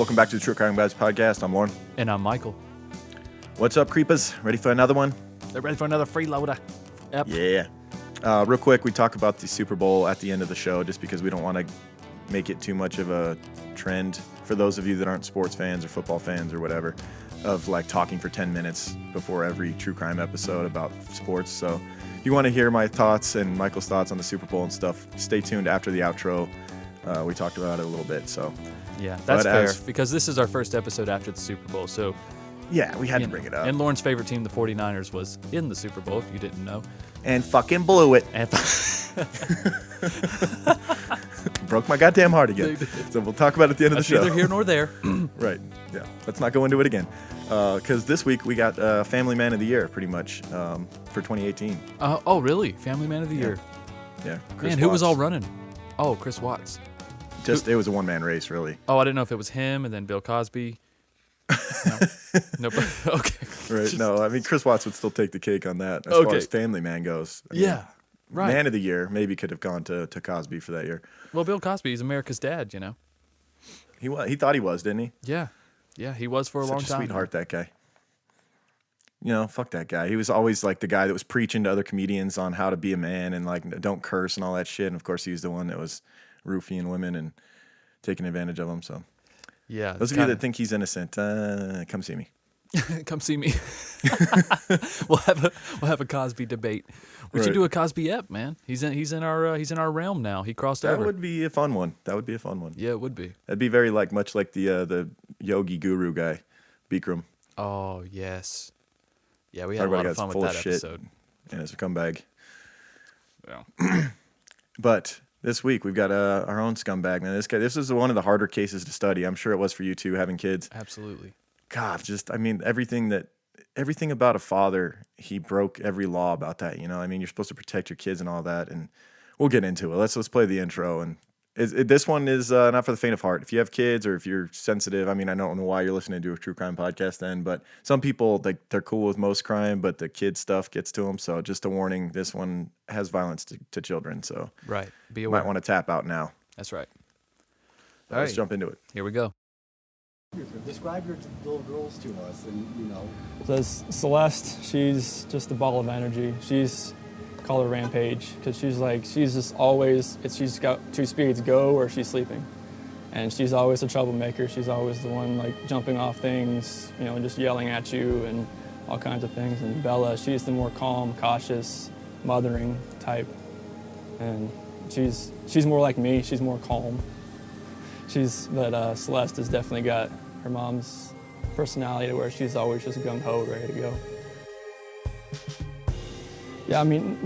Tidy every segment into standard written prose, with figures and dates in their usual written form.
Welcome back to the True Crime Guys podcast. I'm Lauren. And I'm Michael. What's up, creepers? Ready for another one? They're ready for another freeloader. Yep. Yeah. Real quick, we talk about the Super Bowl at the end of the show just because we don't want to make it too much of a trend for those of you that aren't sports fans or football fans or whatever, of like talking for 10 minutes before every true crime episode about sports. So if you want to hear my thoughts and Michael's thoughts on the Super Bowl and stuff, stay tuned after the outro. We talked about it a little bit. So yeah, that's fair because this is our first episode after the Super Bowl. So yeah, we had to bring it up. And Lauren's favorite team, the 49ers, was in the Super Bowl, if you didn't know. And fucking blew it. Broke my goddamn heart again. So we'll talk about it at the end of the show. Neither here nor there. Right. Yeah. Let's not go into it again. Because this week we got Family Man of the Year, pretty much, for 2018. Oh, really? Family Man of the Year? Yeah. Man, who was all running? Oh, Chris Watts. It was a one-man race, really. Oh, I didn't know if it was him and then Bill Cosby. No. Nope. Okay. Right. No, I mean, Chris Watts would still take the cake on that as far as Family Man goes. I mean, right. Man of the Year maybe could have gone to Cosby for that year. Well, Bill Cosby is America's dad, you know. He thought he was, didn't he? Yeah. Yeah, he was for a long time. Such a sweetheart, that guy. You know, fuck that guy. He was always like the guy that was preaching to other comedians on how to be a man and like don't curse and all that shit. And of course, he's the one that was roofing women and taking advantage of them. So yeah, those of you that think he's innocent, come see me. Come see me. We'll have a Cosby debate. We should do a Cosby ep, man. He's in our realm now. He crossed over. That would be a fun one. Yeah, it would be. That'd be very much like the yogi guru guy, Bikram. Oh yes. Yeah, we had a lot of fun with that episode. And it's a scumbag. Yeah. But this week we've got our own scumbag, man. This is one of the harder cases to study. I'm sure it was for you too, having kids. Absolutely. God, everything about a father, he broke every law about that. You know, I mean, you're supposed to protect your kids and all that, and we'll get into it. Let's play the intro. And this one is not for the faint of heart. If you have kids or if you're sensitive, I mean, I don't know why you're listening to a true crime podcast then, but some people, they're cool with most crime, but the kid stuff gets to them. So just a warning, this one has violence to children. So right, be you aware. might want to tap out now. That's right. Let's jump into it. Here we go. Describe your little girls to us, and So Celeste, she's just a ball of energy. Call her Rampage, because she's just always, she's got two speeds, go or she's sleeping. And she's always a troublemaker. She's always the one jumping off things, and just yelling at you and all kinds of things. And Bella, she's the more calm, cautious, mothering type. And she's more like me. She's more calm. But Celeste has definitely got her mom's personality to where she's always just gung-ho, ready to go. Yeah, I mean,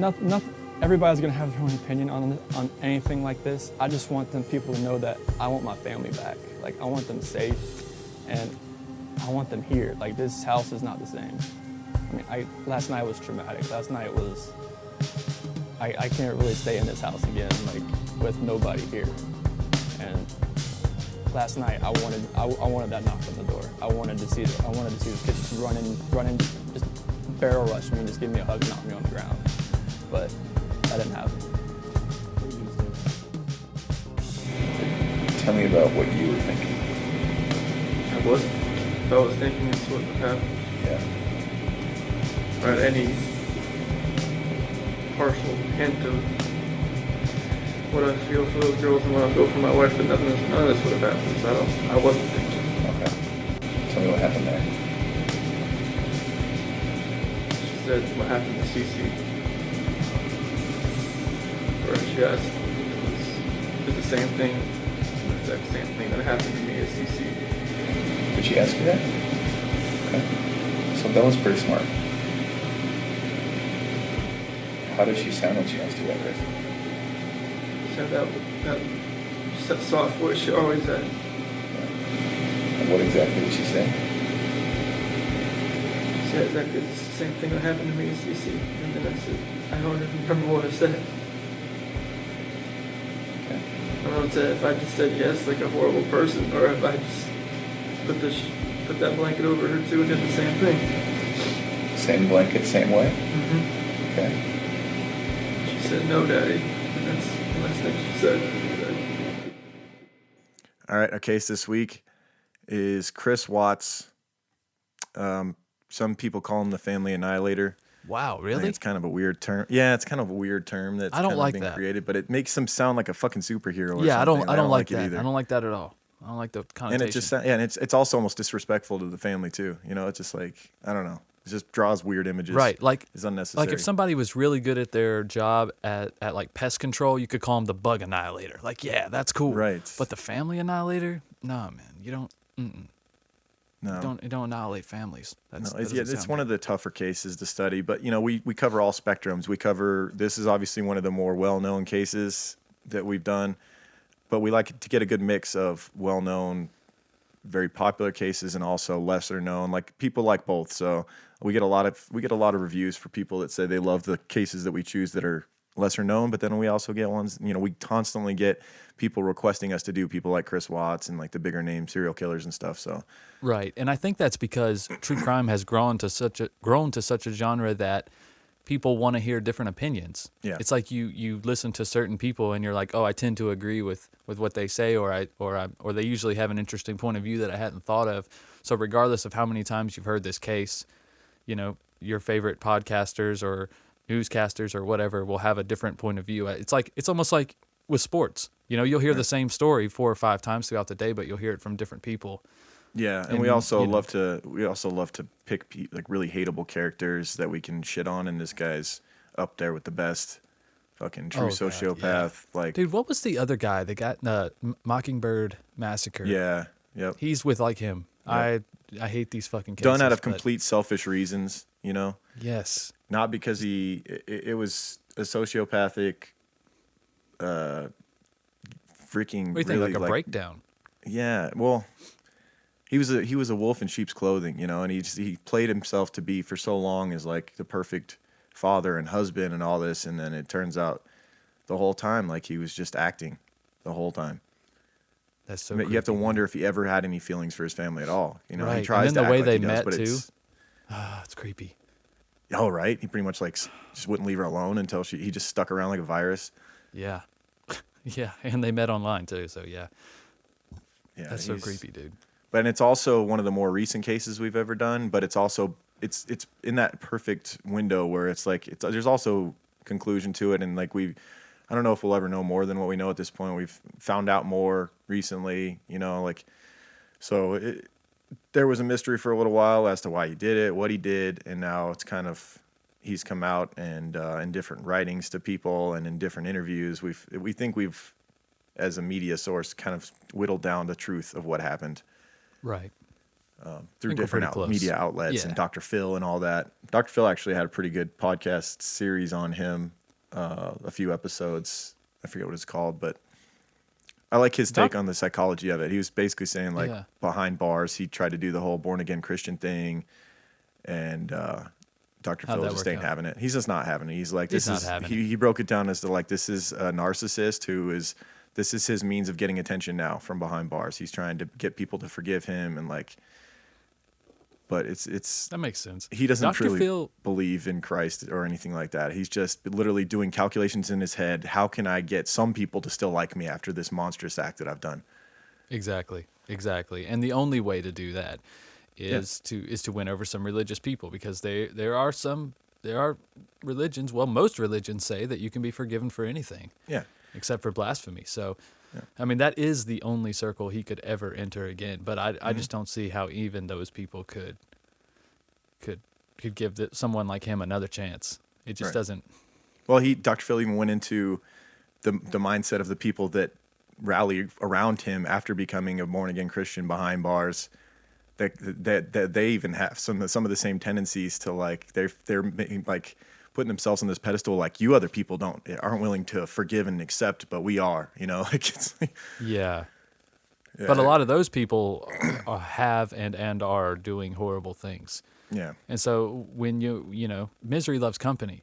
everybody's gonna have their own opinion on anything like this. I just want people to know that I want my family back. I want them safe, and I want them here. This house is not the same. I mean, last night was traumatic. Last night was, I can't really stay in this house again, with nobody here. And last night, I wanted that knock on the door. I wanted to see the kids running, just barrel rush me and just give me a hug and knock me on the ground. But that didn't happen. Tell me about what you were thinking. If I was thinking it's what would happen. Yeah. Or any partial hint of what I feel for those girls and what I feel for my wife, but none of this would have happened, so I wasn't thinking. Okay. Tell me what happened there. She said what happened to Cece. Or she asked if it was the same thing, the exact same thing that happened to me as Cece. Did she ask you that? Okay. So Bella's pretty smart. How did she sound when she asked you that, Chris? She had that soft voice she always had. And what exactly did she say? She said exactly the same thing that happened to me as Cece. And then I said, I don't even remember what I said. Okay. I don't know if I just said yes like a horrible person, or if I just put that blanket over her too and did the same thing. Same blanket, same way? Mm-hmm. Okay. She said, no, Daddy. And that's the last thing she said. All right, our case this week is Chris Watts. Some people call him the family annihilator. Wow, I think really? it's kind of a weird term. Yeah, it's kind of a weird term that's I don't kind like of been that. created, but it makes him sound like a fucking superhero. Or Yeah, something. I don't like it that. either. I don't like that at all. I don't like the connotation. And it just and it's also almost disrespectful to the family too. You know, it's just like I don't know. It just draws weird images. Right, like it's unnecessary. Like if somebody was really good at their job at like pest control, you could call them the bug annihilator. Like, yeah, that's cool. Right. But the family annihilator? Nah, man. You don't no. you don't annihilate families. That's No, it's one of the tougher cases to study, but you know, we cover all spectrums. We cover this is obviously one of the more well-known cases that we've done, but we like to get a good mix of well-known, very popular cases and also lesser known. Like people like both. So we get a lot of reviews for people that say they love the cases that we choose that are lesser known, but then we also get ones, you know, we constantly get people requesting us to do people like Chris Watts and like the bigger name serial killers and stuff. So Right. And I think that's because true crime has grown to such a genre that people want to hear different opinions. Yeah. It's like you listen to certain people and you're like, "Oh, I tend to agree with what they say or they usually have an interesting point of view that I hadn't thought of." So regardless of how many times you've heard this case, you know, your favorite podcasters or newscasters or whatever will have a different point of view. It's almost like with sports. You know, you'll hear the same story 4 or 5 times throughout the day, but you'll hear it from different people. yeah, and we also love to pick like really hateable characters that we can shit on, and this guy's up there with the best. Fucking true Oh, God, sociopath. Like, Dude, what was the other guy that got Mockingbird Massacre? yeah, yep. He's with like him. Yep. I hate these fucking cases. Done out of but complete selfish reasons, you know? Yes. Not because it was a sociopathic, freaking What do you think? really Like a breakdown? Yeah, well, he was a wolf in sheep's clothing, you know, and he played himself to be for so long as like the perfect father and husband and all this, and then it turns out the whole time like he was just acting the whole time. That's so. I mean, you have to creepy, man. wonder if he ever had any feelings for his family at all. You know, Right. he tries And then to the way act like they he does, met but too. it's It's creepy. oh right. He pretty much like just wouldn't leave her alone until he just stuck around like a virus. Yeah. Yeah, and they met online too. So yeah, Yeah, that's so creepy, dude. But it's also one of the more recent cases we've ever done. But it's also it's in that perfect window where it's like there's also conclusion to it, and like I don't know if we'll ever know more than what we know at this point. We've found out more recently, you know, like so there was a mystery for a little while as to why he did it, what he did, and now it's kind of he's come out and in different writings to people and in different interviews we think we've as a media source kind of whittled down the truth of what happened Right. through think we're different pretty close. media outlets Yeah. and Dr. Phil and all that. Dr. Phil actually had a pretty good podcast series on him, a few episodes. I forget what it's called, but I like his take on the psychology of it. He was basically saying like Yeah. behind bars, he tried to do the whole born again Christian thing, and Dr. How'd Phil that just work ain't out? having it. He's just not having it. He's like, He's this not is having he broke it down as to like this is a narcissist who is this is his means of getting attention now from behind bars. He's trying to get people to forgive him and like, but it's That makes sense. he doesn't Dr. truly Phil, believe in Christ or anything like that. He's just literally doing calculations in his head. How can I get some people to still like me after this monstrous act that I've done? exactly. And the only way to do that is to win over some religious people, because there are religions. Well, most religions say that you can be forgiven for anything. Yeah. Except for blasphemy. So, I mean, that is the only circle he could ever enter again. But I just don't see how even those people could give someone like him another chance. It just Right. doesn't. Well, Dr. Phil even went into the mindset of the people that rally around him after becoming a born again Christian behind bars. That they even have some of the same tendencies to like they're like putting themselves on this pedestal like you other people aren't willing to forgive and accept, but we are, you know, like it's like, Yeah. But a lot of those people have and are doing horrible things. yeah. And so when you know, misery loves company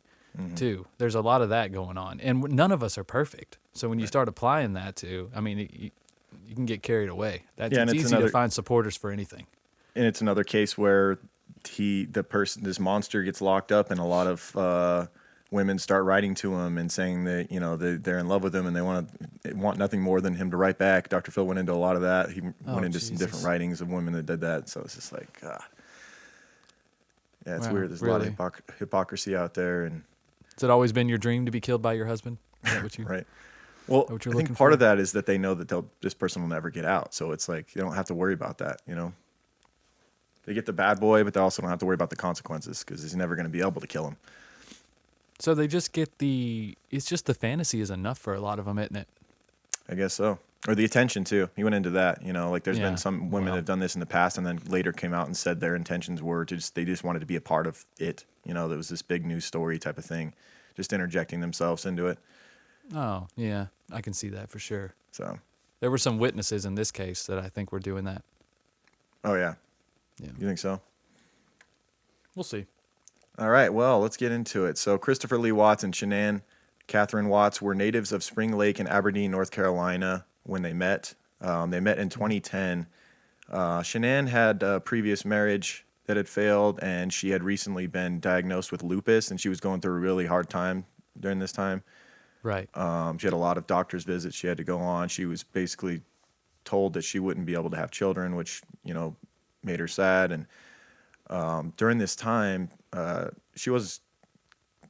too. There's a lot of that going on. And none of us are perfect. So when you start applying that to, I mean, you can get carried away. Yeah, and It's it's easy another- to find supporters for anything. And it's another case where this monster gets locked up, and a lot of women start writing to him and saying that, you know, they're in love with him and they want nothing more than him to write back. Dr. Phil went into a lot of that. He went into some different writings of women that did that. So it's just like, God. Yeah, it's weird. There's a lot of hypocrisy out there. And has it always been your dream to be killed by your husband? Is that what you right. Well, what you're I think looking part for? of that is that they know that this person will never get out. So it's like, you don't have to worry about that, you know? They get the bad boy, but they also don't have to worry about the consequences because he's never going to be able to kill him. So they just get it's just the fantasy is enough for a lot of them, isn't it? I guess so. Or the attention too. He went into that, you know, like there's been some women that have done this in the past and then later came out and said their intentions were they just wanted to be a part of it. You know, there was this big news story type of thing, just interjecting themselves into it. Oh, yeah. I can see that for sure. So there were some witnesses in this case that I think were doing that. Oh, yeah. Yeah. You think so? We'll see. All right, well, let's get into it. So Christopher Lee Watts and Shanann Catherine Watts were natives of Spring Lake in Aberdeen, North Carolina when they met. They met in 2010. Shanann had a previous marriage that had failed, and she had recently been diagnosed with lupus, and she was going through a really hard time during this time. Right. She had a lot of doctor's visits she had to go on. She was basically told that she wouldn't be able to have children, which, you know, made her sad. And during this time, she was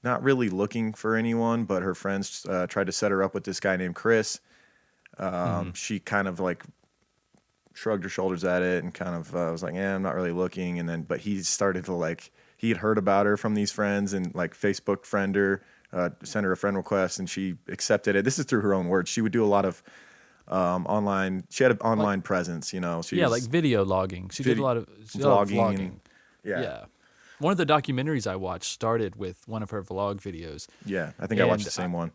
not really looking for anyone, but her friends tried to set her up with this guy named Chris. She kind of like shrugged her shoulders at it and kind of was like, I'm not really looking. And then, but he started to like, he had heard about her from these friends and like Facebook friend her, sent her a friend request, and she accepted it. This is through her own words. She would do a lot of online. She had an online presence, you know. Like video logging. She did a lot of vlogging. And, yeah. One of the documentaries I watched started with one of her vlog videos. Yeah, I think I watched the same one.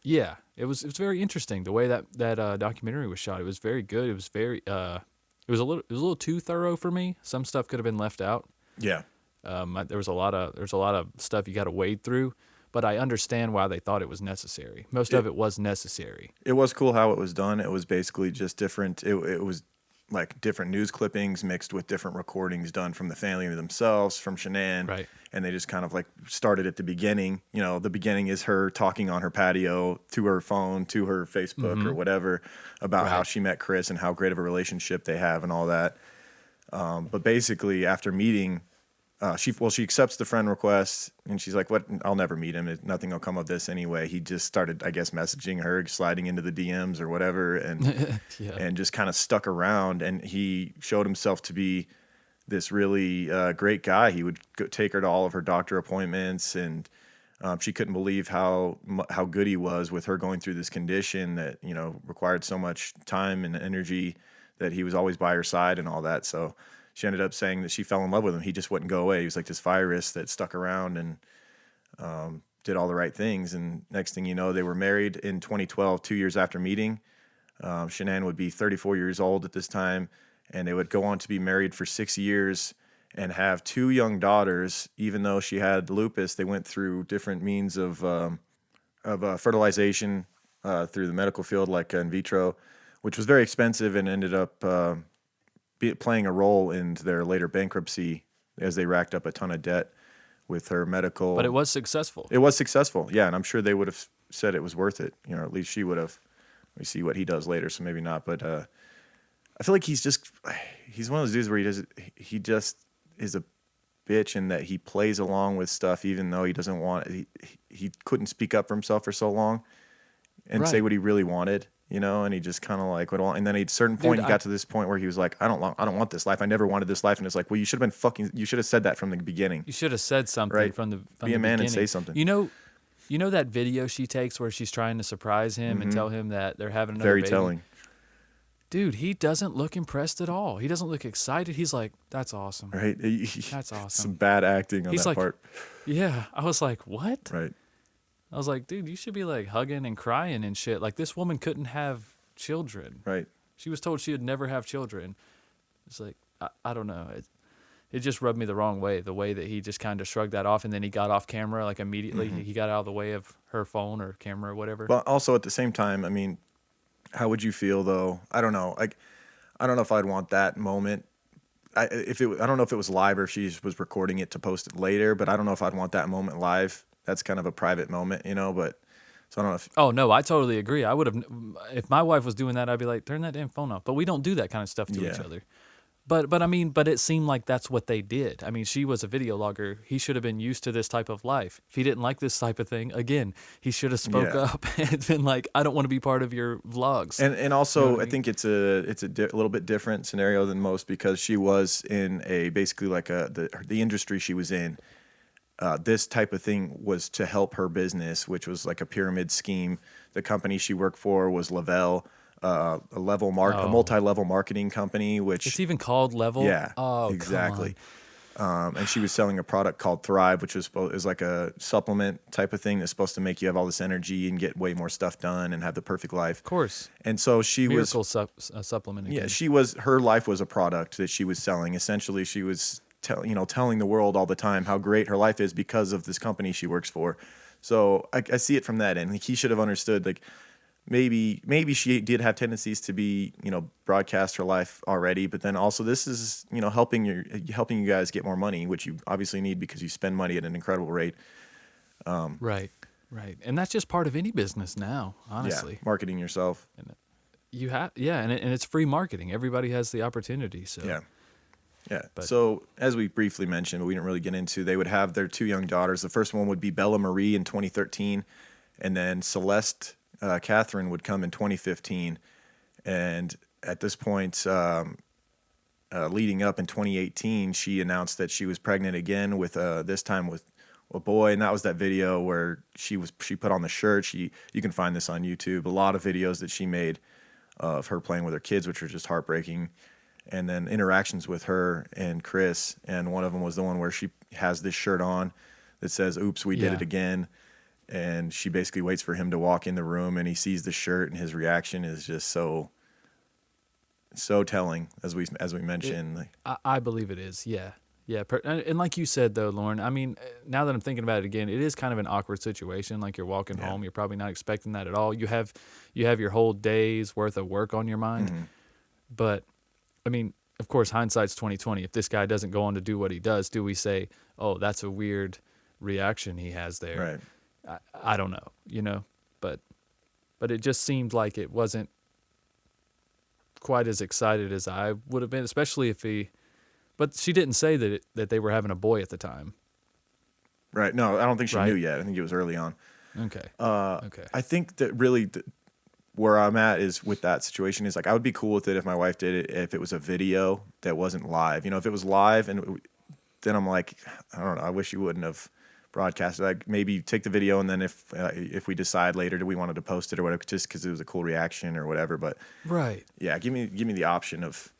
Yeah, it was very interesting the way that documentary was shot. It was very good. It was very it was a little too thorough for me. Some stuff could have been left out. Yeah. There's a lot of stuff you got to wade through, but I understand why they thought it was necessary. Most of it was necessary. It was cool how it was done. It was basically just different. It was like different news clippings mixed with different recordings done from the family themselves, from Shanann. Right. And they just kind of like started at the beginning. You know, the beginning is her talking on her patio to her phone, to her Facebook or whatever about how she met Chris and how great of a relationship they have and all that. But basically after meeting, she accepts the friend request and she's like, what? I'll never meet him. Nothing will come of this anyway. He just started, I guess, messaging her, sliding into the DMs or whatever. And, and just kind of stuck around. And he showed himself to be this really great guy. He would take her to all of her doctor appointments, and she couldn't believe how good he was with her going through this condition that, you know, required so much time and energy, that he was always by her side and all that. So she ended up saying that she fell in love with him. He just wouldn't go away. He was like this virus that stuck around and did all the right things. And next thing you know, they were married in 2012, 2 years after meeting. Shanann would be 34 years old at this time, and they would go on to be married for 6 years and have 2 young daughters. Even though she had lupus, they went through different means of fertilization through the medical field, like in vitro, which was very expensive and ended up playing a role in their later bankruptcy as they racked up a ton of debt with her medical. But it was successful. It was successful, yeah, and I'm sure they would have said it was worth it. You know, at least she would have. We see what he does later, so maybe not. But I feel like he's one of those dudes where he just is a bitch in that he plays along with stuff even though he doesn't want it. He couldn't speak up for himself for so long and say what he really wanted. You know, and he just kind of like went along. And then at a certain point, he got to this point where he was like, I don't want this life. I never wanted this life. And it's like, well, you should have said that from the beginning. You should have said something from the beginning. Be a man and say something. You know that video she takes where she's trying to surprise him and tell him that they're having another baby? Very telling. Dude, he doesn't look impressed at all. He doesn't look excited. He's like, that's awesome. Right. That's awesome. Some bad acting on that part. Yeah. I was like, what? Right. I was like, dude, you should be like hugging and crying and shit. Like, this woman couldn't have children. Right. She was told she would never have children. It's like, I don't know. It just rubbed me the wrong way, the way that he just kind of shrugged that off, and then he got off camera like immediately. He got out of the way of her phone or camera or whatever. But also at the same time, I mean, how would you feel though? I don't know. I don't know if I'd want that moment. I don't know if it was live or if she was recording it to post it later, but I don't know if I'd want that moment live that's kind of a private moment, you know. But so I don't know if Oh no, I totally agree. I would have, if my wife was doing that, I'd be like, turn that damn phone off. But we don't do that kind of stuff to each Yeah. other. But I mean, but it seemed like that's what they did. I mean, she was a video logger. He should have been used to this type of life. If he didn't like this type of thing, again, he should have spoke Yeah. up and been like, I don't want to be part of your vlogs. And also, what I I think it's a little bit different scenario than most because she was in a basically like the industry she was in. This type of thing was to help her business, which was like a pyramid scheme. The company she worked for was Lavelle, a multi-level marketing company, which It's even called Level. yeah, Oh, exactly. And she was selling a product called Thrive, which is like a supplement type of thing that's supposed to make you have all this energy and get way more stuff done and have the perfect life. of course. And so she was Miracle supplement. yeah, Again. her life was a product that she was selling. Essentially, she was telling the world all the time how great her life is because of this company she works for. So I see it from that end. Like, he should have understood, like, maybe she did have tendencies to be, broadcast her life already, but then also this is, helping you guys get more money, which you obviously need because you spend money at an incredible rate. Right. And that's just part of any business now, honestly. Yeah, marketing yourself. You have, and it's free marketing. Everybody has the opportunity. So Yeah. But- So as we briefly mentioned, but we didn't really get into, they would have their 2 young daughters. The first one would be Bella Marie in 2013, and then Celeste Catherine would come in 2015. And at this point, leading up in 2018, she announced that she was pregnant again with this time with a boy, and that was that video where she put on the shirt. You can find this on YouTube. A lot of videos that she made of her playing with her kids, which are just heartbreaking. And then interactions with her and Chris, and one of them was the one where she has this shirt on that says, "Oops, we did Yeah. it again." And she basically waits for him to walk in the room, and he sees the shirt, and his reaction is just so telling, as we mentioned. I believe it is. Yeah. And like you said, though, Lauren, I mean, now that I'm thinking about it again, it is kind of an awkward situation. Like, you're walking home, you're probably not expecting that at all. You have your whole day's worth of work on your mind. Mm-hmm. But I mean, of course, hindsight's 2020. If this guy doesn't go on to do what he does, do we say, "Oh, that's a weird reaction he has there"? Right. I don't know, but it just seemed like it wasn't quite as excited as I would have been, especially if he. But she didn't say that they were having a boy at the time. Right. No, I don't think she Right. knew yet. I think it was early on. Okay. Okay. I think that really where I'm at is with that situation is, like, I would be cool with it if my wife did it if it was a video that wasn't live. If it was live, and then I'm like, I don't know, I wish you wouldn't have broadcasted. Like, maybe take the video, and then if we decide later do we wanted to post it or whatever, just because it was a cool reaction or whatever. But Right. yeah, give me the option of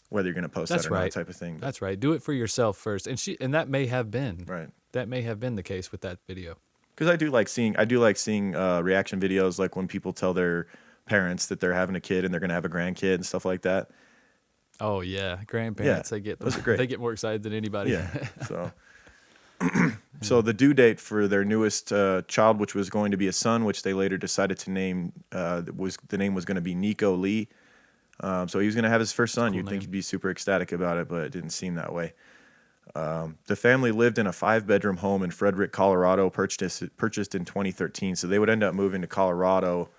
whether you're going to post That's that or right. not, type of thing. That's right. Do it for yourself first, and that may have been Right. That may have been the case with that video. Because I do like seeing reaction videos, like when people tell their parents that they're having a kid and they're going to have a grandkid and stuff like that. Oh yeah, grandparents. Yeah, They get those are great. They get more excited than anybody. Yeah. So the due date for their newest child, which was going to be a son, which they later decided to name, the name was going to be Nico Lee. So he was going to have his first son. Cool You'd think name. he'd be super ecstatic about it, but it didn't seem that way. The family lived in a 5-bedroom home in Frederick, Colorado, purchased in 2013. So they would end up moving to Colorado.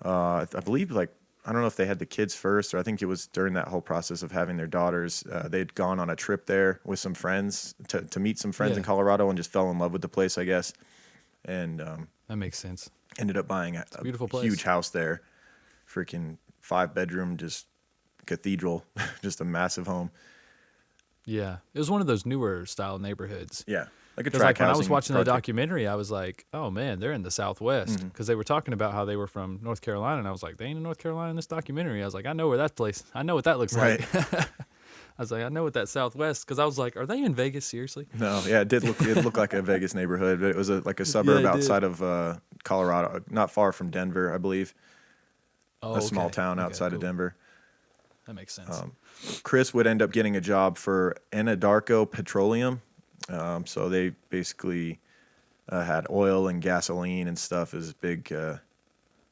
I believe, like, I don't know if they had the kids first, or I think it was during that whole process of having their daughters. They'd gone on a trip there with some friends to meet some friends in Yeah. Colorado and just fell in love with the place, I guess. And That makes sense. ended up buying a beautiful place. huge house there. Freaking 5-bedroom, just cathedral, just a massive home. Yeah, it was one of those newer style neighborhoods. Yeah. Like a Because track when I was housing watching the project. documentary, I was like, "Oh man, they're in the Southwest." Mm-hmm. Because they were talking about how they were from North Carolina, and I was like, "They ain't in North Carolina in this documentary." I was like, "I know where that place. I know what that looks Right. like." I was like, "I know what that Southwest." Because I was like, "Are they in Vegas? Seriously?" No, yeah, it looked like a Vegas neighborhood, but it was like a suburb it did. outside of Colorado, not far from Denver, I believe. Oh, A small okay. town Okay, outside of cool. Denver. That makes sense. Chris would end up getting a job for Anadarko Petroleum. So they basically had oil and gasoline and stuff as big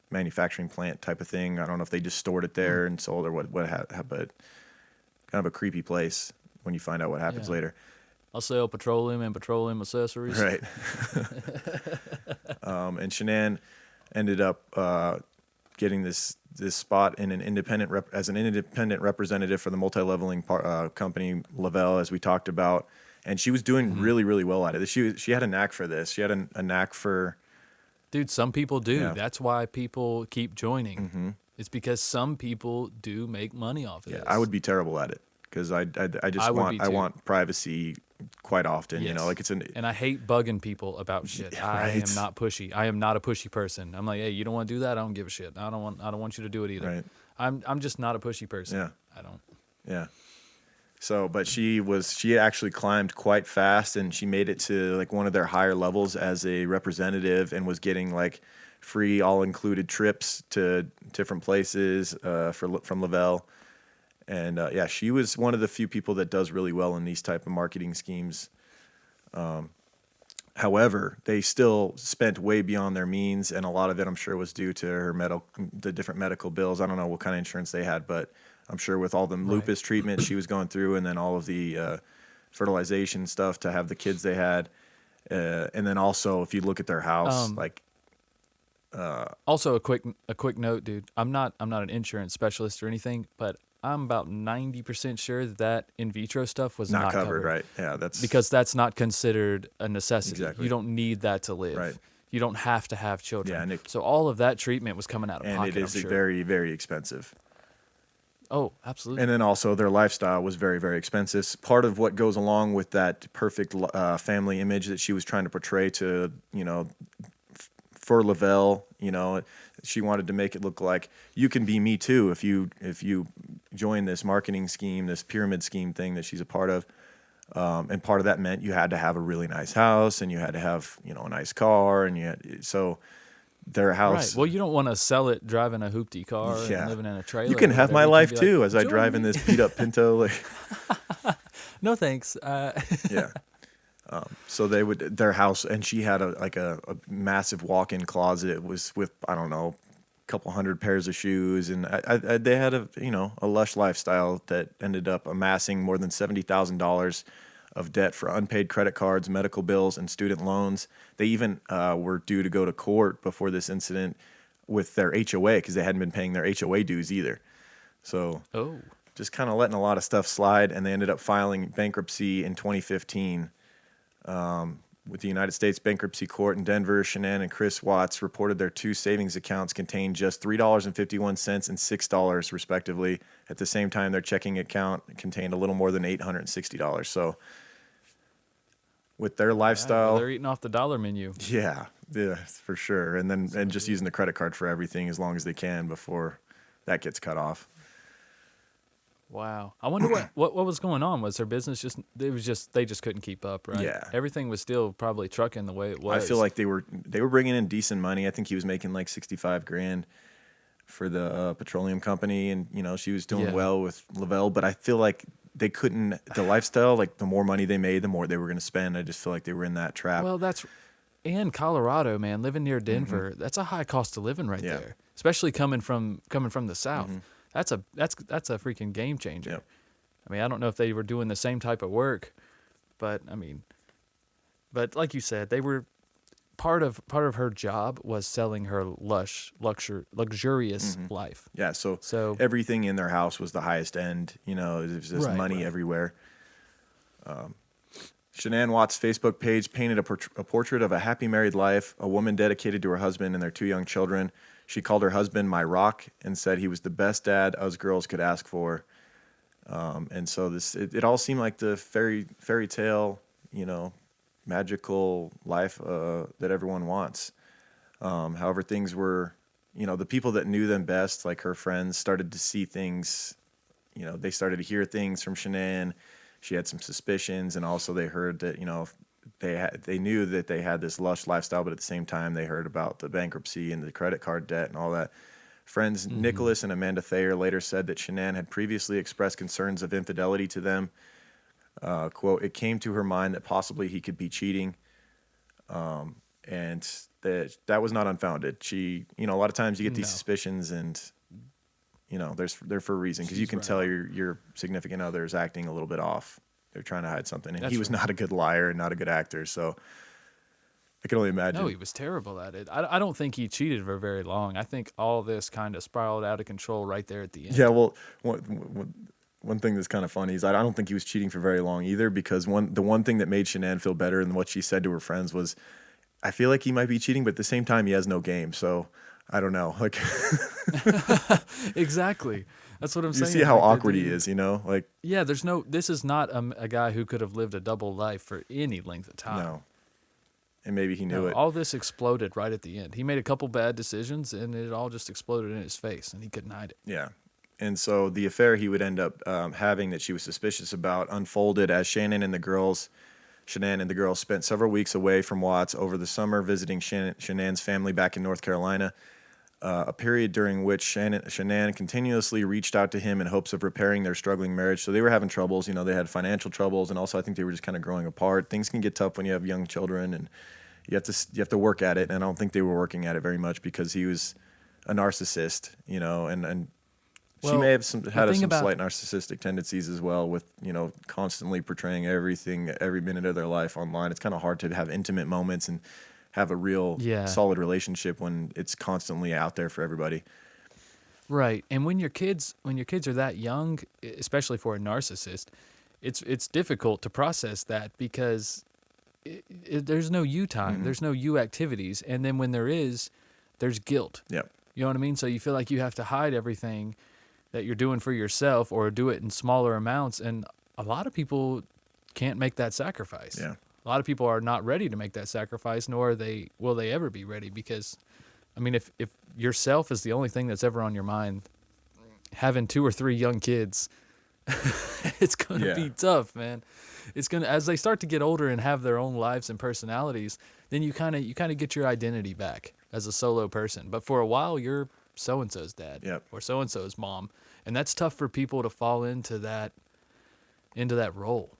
manufacturing plant type of thing. I don't know if they just stored it there and sold or what but kind of a creepy place when you find out what happens Yeah. later. I'll sell petroleum and petroleum accessories. Right. And Shanann ended up getting this spot in an independent as an independent representative for the multi-leveling company Lavelle, as we talked about, and she was doing really, really well at it. She had a knack for this. She had a knack for. Dude, some people do. Yeah. That's why people keep joining. It's because some people do make money off of Yeah, this. I would be terrible at it because I want privacy quite often. You know, like and I hate bugging people about shit. Yeah, I right. am not pushy. I am not a pushy person. I'm like, hey, you don't want to do that? I don't give a shit. I don't want you to do it either. Right. I'm just not a pushy person. Yeah. I don't. Yeah. So, but she actually climbed quite fast, and she made it to like one of their higher levels as a representative, and was getting like free all-included trips to different places from Lavelle. And yeah, she was one of the few people that does really well in these type of marketing schemes. However, they still spent way beyond their means, and a lot of it, I'm sure, was due to the different medical bills. I don't know what kind of insurance they had, but I'm sure with all the lupus treatment she was going through, and then all of the fertilization stuff to have the kids they had, and then also if you look at their house, Also, a quick note, dude. I'm not an insurance specialist or anything, but I'm about 90% sure that in vitro stuff was not covered. Right? Yeah, that's because that's not considered a necessity. Exactly. You don't need that to live. Right. You don't have to have children. Yeah, and so all of that treatment was coming out of and pocket. it is I'm sure. very, very expensive. Oh, absolutely. And then also their lifestyle was very, very expensive. Part of what goes along with that perfect family image that she was trying to portray to, for Lavelle, she wanted to make it look like you can be me too if you join this marketing scheme, this pyramid scheme thing that she's a part of. And part of that meant you had to have a really nice house, and you had to have, a nice car, and so their house. Right. Well, you don't want to sell it driving a hoopty car and living in a trailer. You can have my life too, as I "Join drive in me." this beat up Pinto. No thanks. Yeah. So their house, and she had a massive walk-in closet. It was with, I don't know, a couple hundred pairs of shoes, and they had a lush lifestyle that ended up amassing more than $70,000 of debt for unpaid credit cards, medical bills, and student loans. They even were due to go to court before this incident with their HOA because they hadn't been paying their HOA dues either. So just kind of letting a lot of stuff slide, and they ended up filing bankruptcy in 2015. With the United States Bankruptcy Court in Denver. Shanann and Chris Watts reported their two savings accounts contained just $3.51 and $6 respectively. At the same time, their checking account contained a little more than $860. So with their lifestyle, Well, they're eating off the dollar menu. yeah, for sure. And just using the credit card for everything as long as they can before that gets cut off. Wow. I wonder what was going on. Was their business they just couldn't keep up, right? Yeah. Everything was still probably trucking the way it was. I feel like they were bringing in decent money. I think he was making like $65,000 for the petroleum company, and she was doing well with Lavelle. But I feel like they couldn't. The lifestyle, like the more money they made, the more they were going to spend. I just feel like they were in that trap. Well, and Colorado, man, living near Denver, that's a high cost of living right there, especially coming from the South. That's a freaking game changer. Yep. I mean, I don't know if they were doing the same type of work, but like you said, they were part of her job was selling her luxurious life. Yeah, so everything in their house was the highest end. There's just money everywhere. Shanann Watts' Facebook page painted a portrait of a happy married life, a woman dedicated to her husband and their two young children. She called her husband my rock and said he was the best dad us girls could ask for. And so it all seemed like the fairy tale, magical life that everyone wants. However, things were, the people that knew them best, like her friends, started to see things. They started to hear things from Shanann. She had some suspicions, and also they heard that they knew that they had this lush lifestyle, but at the same time they heard about the bankruptcy and the credit card debt and all that. Friends Nicholas and Amanda Thayer later said that Shanann had previously expressed concerns of infidelity to them. Quote, it came to her mind that possibly he could be cheating, and that was not unfounded. She, a lot of times you get these suspicions, and they're for a reason, because you can tell your significant other is acting a little bit off. They're trying to hide something, and That's he was right. not a good liar and not a good actor. So I can only imagine. No, he was terrible at it. I don't think he cheated for very long. I think all this kind of spiraled out of control right there at the end. Yeah, well, one thing that's kind of funny is I don't think he was cheating for very long either, because the one thing that made Shanann feel better than what she said to her friends was, I feel like he might be cheating, but at the same time he has no game. So I don't know. Like, Exactly. That's what I'm you saying. see how Like, awkward he is, you know? Like, Yeah, this is not a guy who could have lived a double life for any length of time. no. And maybe he knew No, it. all this exploded right at the end. He made a couple bad decisions, and it all just exploded in his face, and he couldn't hide it. Yeah. And so the affair he would end up having that she was suspicious about unfolded as Shanann and the girls spent several weeks away from Watts over the summer visiting Shanann's family back in North Carolina, a period during which Shanann continuously reached out to him in hopes of repairing their struggling marriage. So they were having troubles. You know, they had financial troubles, and also I think they were just kind of growing apart. Things can get tough when you have young children, and you have to work at it. And I don't think they were working at it very much because he was a narcissist, you know, and she Well, may have had thing some about- slight narcissistic tendencies as well, with, you know, constantly portraying everything, every minute of their life online. It's kind of hard to have intimate moments and have a real Yeah. solid relationship when it's constantly out there for everybody. Right. And when your kids are that young, especially for a narcissist, it's difficult to process that because there's no you time, there's no you activities, and then when there is, there's guilt. Yep. You know what I mean? So you feel like you have to hide everything that you're doing for yourself or do it in smaller amounts, and a lot of people can't make that sacrifice. Yeah. A lot of people are not ready to make that sacrifice, nor will they ever be ready, because I mean, if yourself is the only thing that's ever on your mind, having 2 or 3 young kids, it's going to Yeah. be tough, man. It's going to, as they start to get older and have their own lives and personalities, then you kind of get your identity back as a solo person. But for a while, you're so-and-so's dad Yep. or so-and-so's mom. And that's tough for people to fall into that role.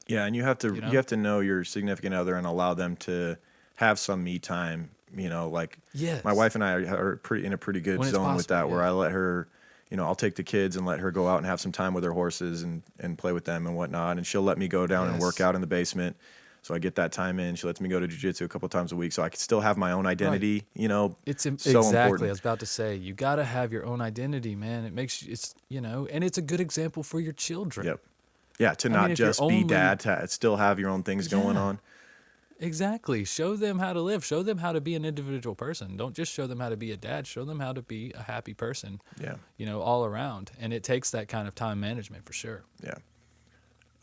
Yeah, and you have to You know? you have to know your significant other and allow them to have some me time. You know, like Yes. my wife and I are in a pretty good When it's zone with that, possible, where yeah. I let her, you know, I'll take the kids and let her go out and have some time with her horses and play with them and whatnot, and she'll let me go down and work Yes. out in the basement. So I get that time in. She lets me go to jiu-jitsu a couple times a week, so I can still have my own identity. You know, It's so exactly. important. I was about to say, you got to have your own identity, man. It makes it's and it's a good example for your children. Yep. Yeah, to I not mean, if you're just be only- dad, to still have your own things going Yeah. on. Exactly. Show them how to live. Show them how to be an individual person. Don't just show them how to be a dad. Show them how to be a happy person. Yeah. All around. And it takes that kind of time management for sure. Yeah.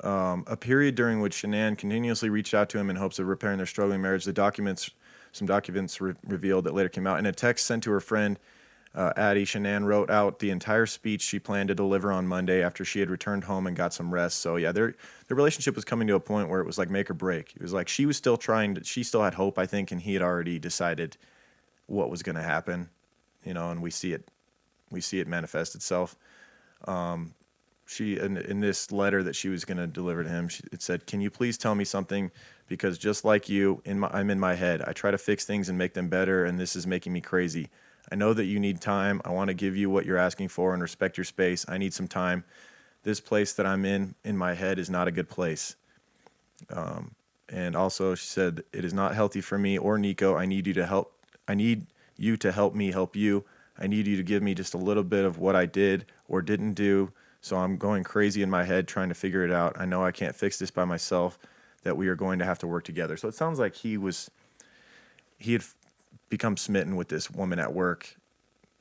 A period during which Shanann continuously reached out to him in hopes of repairing their struggling marriage. Some documents revealed that later came out. In a text sent to her friend, Addie, Shanann wrote out the entire speech she planned to deliver on Monday after she had returned home and got some rest. So yeah, their relationship was coming to a point where it was like make or break. It was like she was still she still had hope, I think, and he had already decided what was going to happen, and we see it manifest itself. She in this letter that she was going to deliver to him, it said, "Can you please tell me something? Because just like you, I'm in my head. I try to fix things and make them better, and this is making me crazy. I know that you need time. I want to give you what you're asking for and respect your space. I need some time. This place that I'm in my head is not a good place." And also she said, "It is not healthy for me or Nico. I need you to help me help you. I need you to give me just a little bit of what I did or didn't do. So I'm going crazy in my head trying to figure it out. I know I can't fix this by myself, that we are going to have to work together." So it sounds like he had become smitten with this woman at work,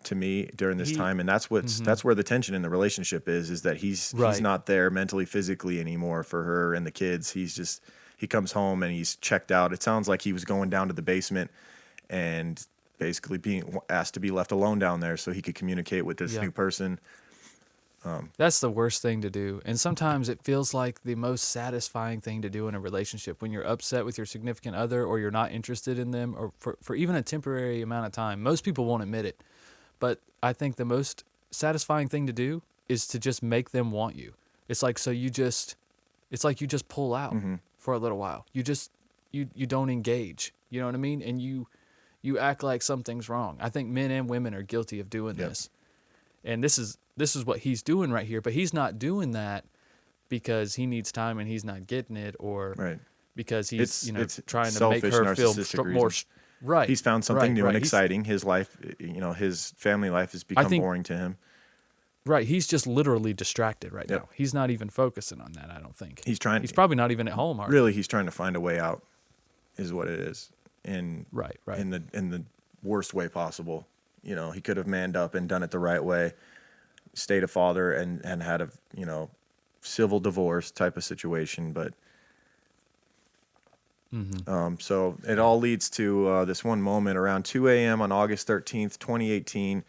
to me, during this time, and that's where the tension in the relationship is that he's Right. not there mentally, physically anymore for her and the kids. He comes home and he's checked out. It sounds like he was going down to the basement and basically being asked to be left alone down there so he could communicate with this Yeah. new person. That's the worst thing to do. And sometimes it feels like the most satisfying thing to do in a relationship when you're upset with your significant other or you're not interested in them or for even a temporary amount of time. Most people won't admit it. But I think the most satisfying thing to do is to just make them want you. It's like you just pull out for a little while. You just you don't engage. You know what I mean? And you act like something's wrong. I think men and women are guilty of doing Yep. this. And this is what he's doing right here, but he's not doing that because he needs time and he's not getting it, or Right. because he's It's trying to make selfish, her feel narcissistic more reasons. right. He's found something right, new and right. exciting. His life, his family life has become think- boring to him. Right, he's just literally distracted right Yep. now. He's not even focusing on that, I don't think. He's trying. He's probably not even at home. Hardly. Really, he's trying to find a way out, is what it is. And Right. in the worst way possible. He could have manned up and done it the right way, stayed a father and had a civil divorce type of situation, but so it all leads to this one moment around 2 a.m. on August 13th, 2018.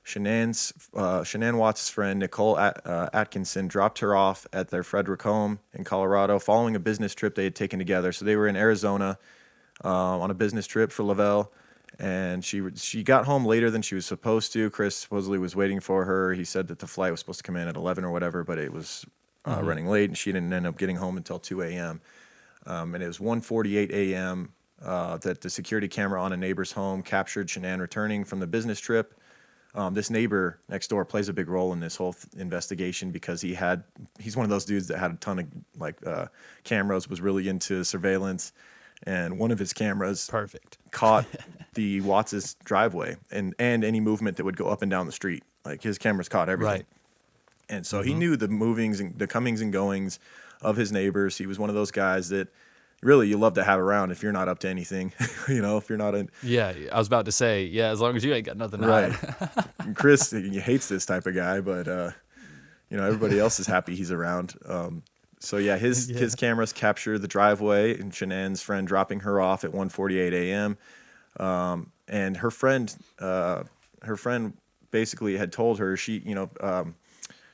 Shanann Watts' friend Nicole Atkinson dropped her off at their Frederick home in Colorado following a business trip they had taken together. So they were in Arizona on a business trip for Lavelle, and she got home later than she was supposed to. Chris supposedly was waiting for her. He said that the flight was supposed to come in at 11 or whatever, but it was running late, and she didn't end up getting home until 2 a.m. And it was 1:48 a.m. That the security camera on a neighbor's home captured Shanann returning from the business trip. This neighbor next door plays a big role in this whole investigation because he's one of those dudes that had a ton of cameras, was really into surveillance, and one of his cameras Perfect. caught the Watts' driveway and any movement that would go up and down the street. Like his cameras caught everything. Right. And so he knew the movings and the comings and goings of his neighbors. He was one of those guys that really you love to have around if you're not up to anything, if you're not in. Yeah, I was about to say, yeah, as long as you ain't got nothing to Right. hide. And Chris, he hates this type of guy, but everybody else is happy he's around. So yeah, his cameras capture the driveway and Shanann's friend dropping her off at 1:48 a.m. And her friend basically had told her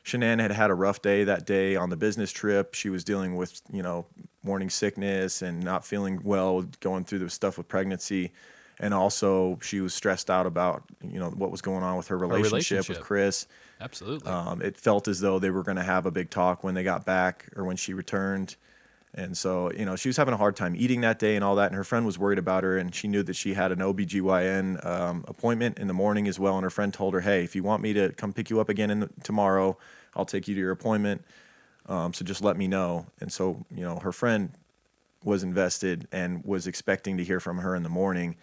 Shanann had a rough day that day on the business trip. She was dealing with, morning sickness and not feeling well, going through the stuff with pregnancy. And also she was stressed out about, what was going on with her relationship with Chris. Absolutely. It felt as though they were going to have a big talk when they got back or when she returned. And so, she was having a hard time eating that day and all that. And her friend was worried about her, and she knew that she had an OBGYN appointment in the morning as well. And her friend told her, hey, if you want me to come pick you up again tomorrow, I'll take you to your appointment. So just let me know. And so, her friend was invested and was expecting to hear from her in the morning.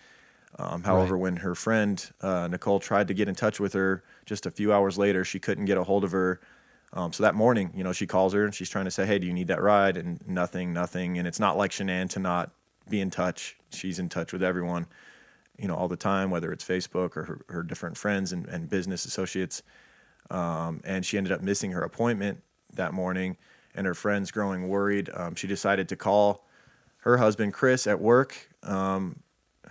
However, when her friend, Nicole, tried to get in touch with her just a few hours later, she couldn't get a hold of her. So that morning, she calls her and she's trying to say, hey, do you need that ride? And nothing. And it's not like Shanann to not be in touch. She's in touch with everyone, all the time, whether it's Facebook or her different friends and business associates. And she ended up missing her appointment that morning, and her friend's growing worried. She decided to call her husband, Chris, at work,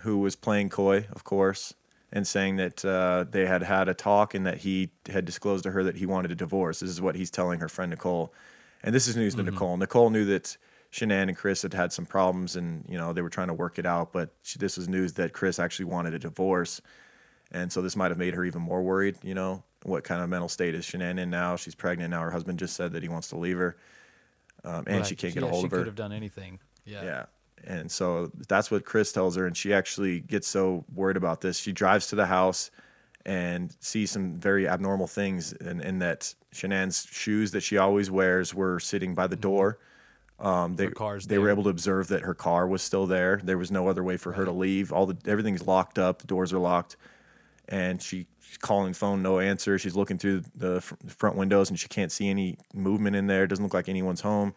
who was playing coy, of course, and saying that they had a talk and that he had disclosed to her that he wanted a divorce. This is what he's telling her friend Nicole. And this is news to Nicole. Nicole knew that Shanann and Chris had some problems and, they were trying to work it out. But this was news that Chris actually wanted a divorce. And so this might have made her even more worried, what kind of mental state is Shanann in now? She's pregnant now. Her husband just said that he wants to leave her. And she can't get a hold of her. She could have done anything. Yeah. And so that's what Chris tells her, and she actually gets so worried about this. She drives to the house and sees some very abnormal things, in that Shanann's shoes that she always wears were sitting by the door. They were able to observe that her car was still there. There was no other way for her to leave. Everything's locked up. The doors are locked. And she's calling phone, no answer. She's looking through the front windows, and she can't see any movement in there. It doesn't look like anyone's home.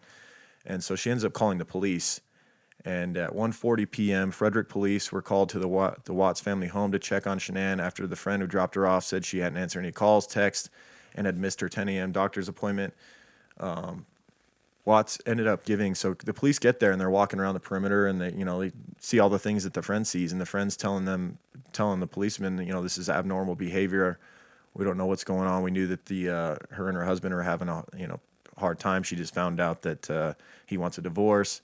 And so she ends up calling the police. And at 1:40 p.m., Frederick police were called to the Watts family home to check on Shanann after the friend who dropped her off said she hadn't answered any calls, texts, and had missed her 10 a.m. doctor's appointment. Watts ended up so the police get there and they're walking around the perimeter and they see all the things that the friend sees, and the friend's telling the policeman, this is abnormal behavior. We don't know what's going on. We knew that her and her husband are having a hard time. She just found out that he wants a divorce.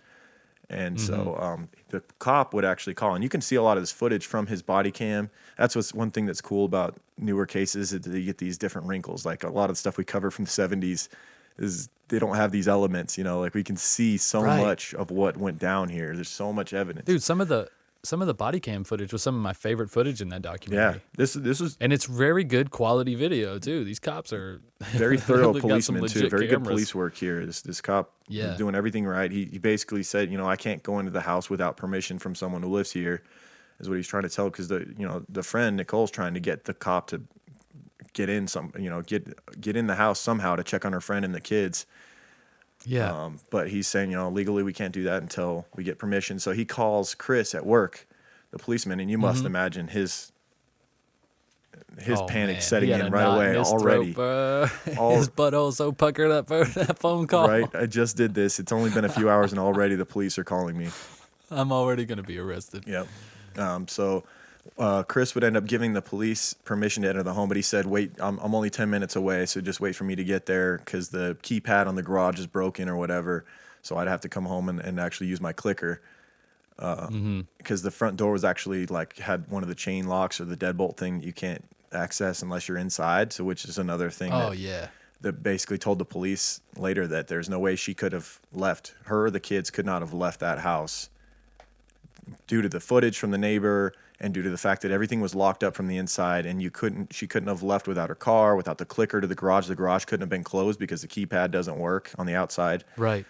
And so the cop would actually call, and you can see a lot of this footage from his body cam. That's one thing that's cool about newer cases, is that you get these different wrinkles. Like a lot of the stuff we cover from the 70s is they don't have these elements, like we can see so much of what went down here. There's so much evidence. Dude, some of the some of the body cam footage was some of my favorite footage in that documentary. Yeah, this was And it's very good quality video too. These cops are very thorough got some policeman too. legit Very good cameras. police work here. This cop Yeah. was doing everything right. He basically said, I can't go into the house without permission from someone who lives here, is what he's trying to tell. Because the friend Nicole's trying to get the cop to get in get in the house somehow to check on her friend and the kids. Yeah. But he's saying, legally we can't do that until we get permission. So he calls Chris at work, the policeman, and you must imagine his Oh, panic man. setting He had in a right knot away in his already. throat, bro. His butthole so puckered up for that phone call. Right, I just did this. It's only been a few hours, and already the police are calling me. I'm already gonna be arrested. Yep. So Chris would end up giving the police permission to enter the home, but he said, "Wait, I'm only 10 minutes away, so just wait for me to get there because the keypad on the garage is broken or whatever. So I'd have to come home and actually use my clicker because the front door was actually had one of the chain locks or the deadbolt thing you can't access unless you're inside. So which is another thing. Oh yeah. That basically told the police later that there's no way she could have left. Her or the kids could not have left that house due to the footage from the neighbor and due to the fact that everything was locked up from the inside and she couldn't have left without her car, without the clicker to the garage. The garage couldn't have been closed because the keypad doesn't work on the outside. Right.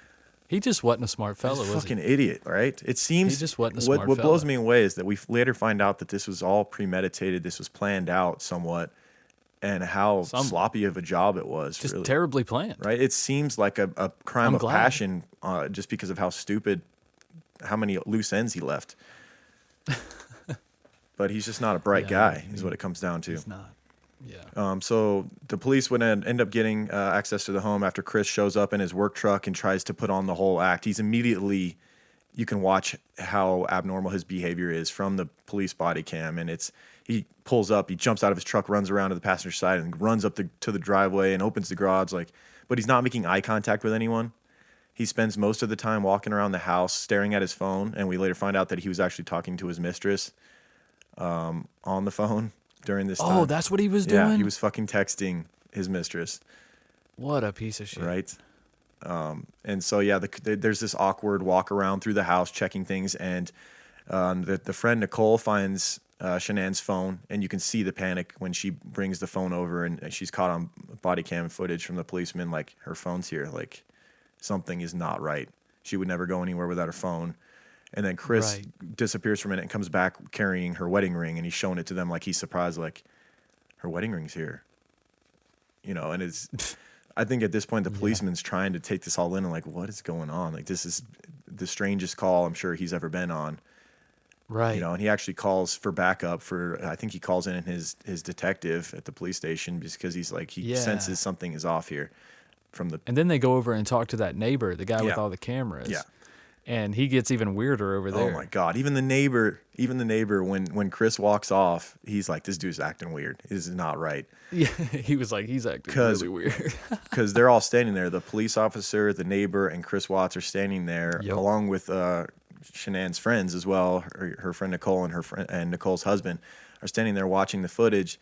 He just wasn't a smart He's fellow, a was fucking he? idiot, right? It seems He just wasn't a smart what blows fella. me away is that we later find out that this was all premeditated. This was planned out somewhat, and how sloppy of a job it was. Just really. terribly planned. Right? It seems like a crime I'm of glad. passion just because of how many loose ends he left. But he's just not a bright guy, is what it comes down to. He's not. Yeah. So the police would end up getting access to the home after Chris shows up in his work truck and tries to put on the whole act. You can watch how abnormal his behavior is from the police body cam. And he pulls up, he jumps out of his truck, runs around to the passenger side and runs up to the driveway and opens the garage. But he's not making eye contact with anyone. He spends most of the time walking around the house, staring at his phone. And we later find out that he was actually talking to his mistress on the phone during this time. Oh, that's what he was doing? Yeah, he was fucking texting his mistress. What a piece of shit. Right. And so, yeah, there's this awkward walk around through the house checking things. And the friend Nicole finds Shanann's phone, and you can see the panic when she brings the phone over and she's caught on body cam footage from the policeman. Like, her phone's here. Like, something is not right. She would never go anywhere without her phone. And then Chris disappears for a minute and comes back carrying her wedding ring, and he's showing it to them like he's surprised, like, her wedding ring's here. And it's... I think at this point, the policeman's trying to take this all in and like, what is going on? Like, this is the strangest call I'm sure he's ever been on. Right. And he actually calls for backup I think he calls in his detective at the police station because he's like, he senses something is off here And then they go over and talk to that neighbor, the guy with all the cameras. Yeah. And he gets even weirder over there. Oh my God. Even the neighbor, when Chris walks off, he's like, this dude's acting weird. This is not right. Yeah, he was like, he's acting really weird. Because they're all standing there. The police officer, the neighbor, and Chris Watts are standing there along with Shanann's friends as well. Her friend Nicole and Nicole's husband are standing there watching the footage.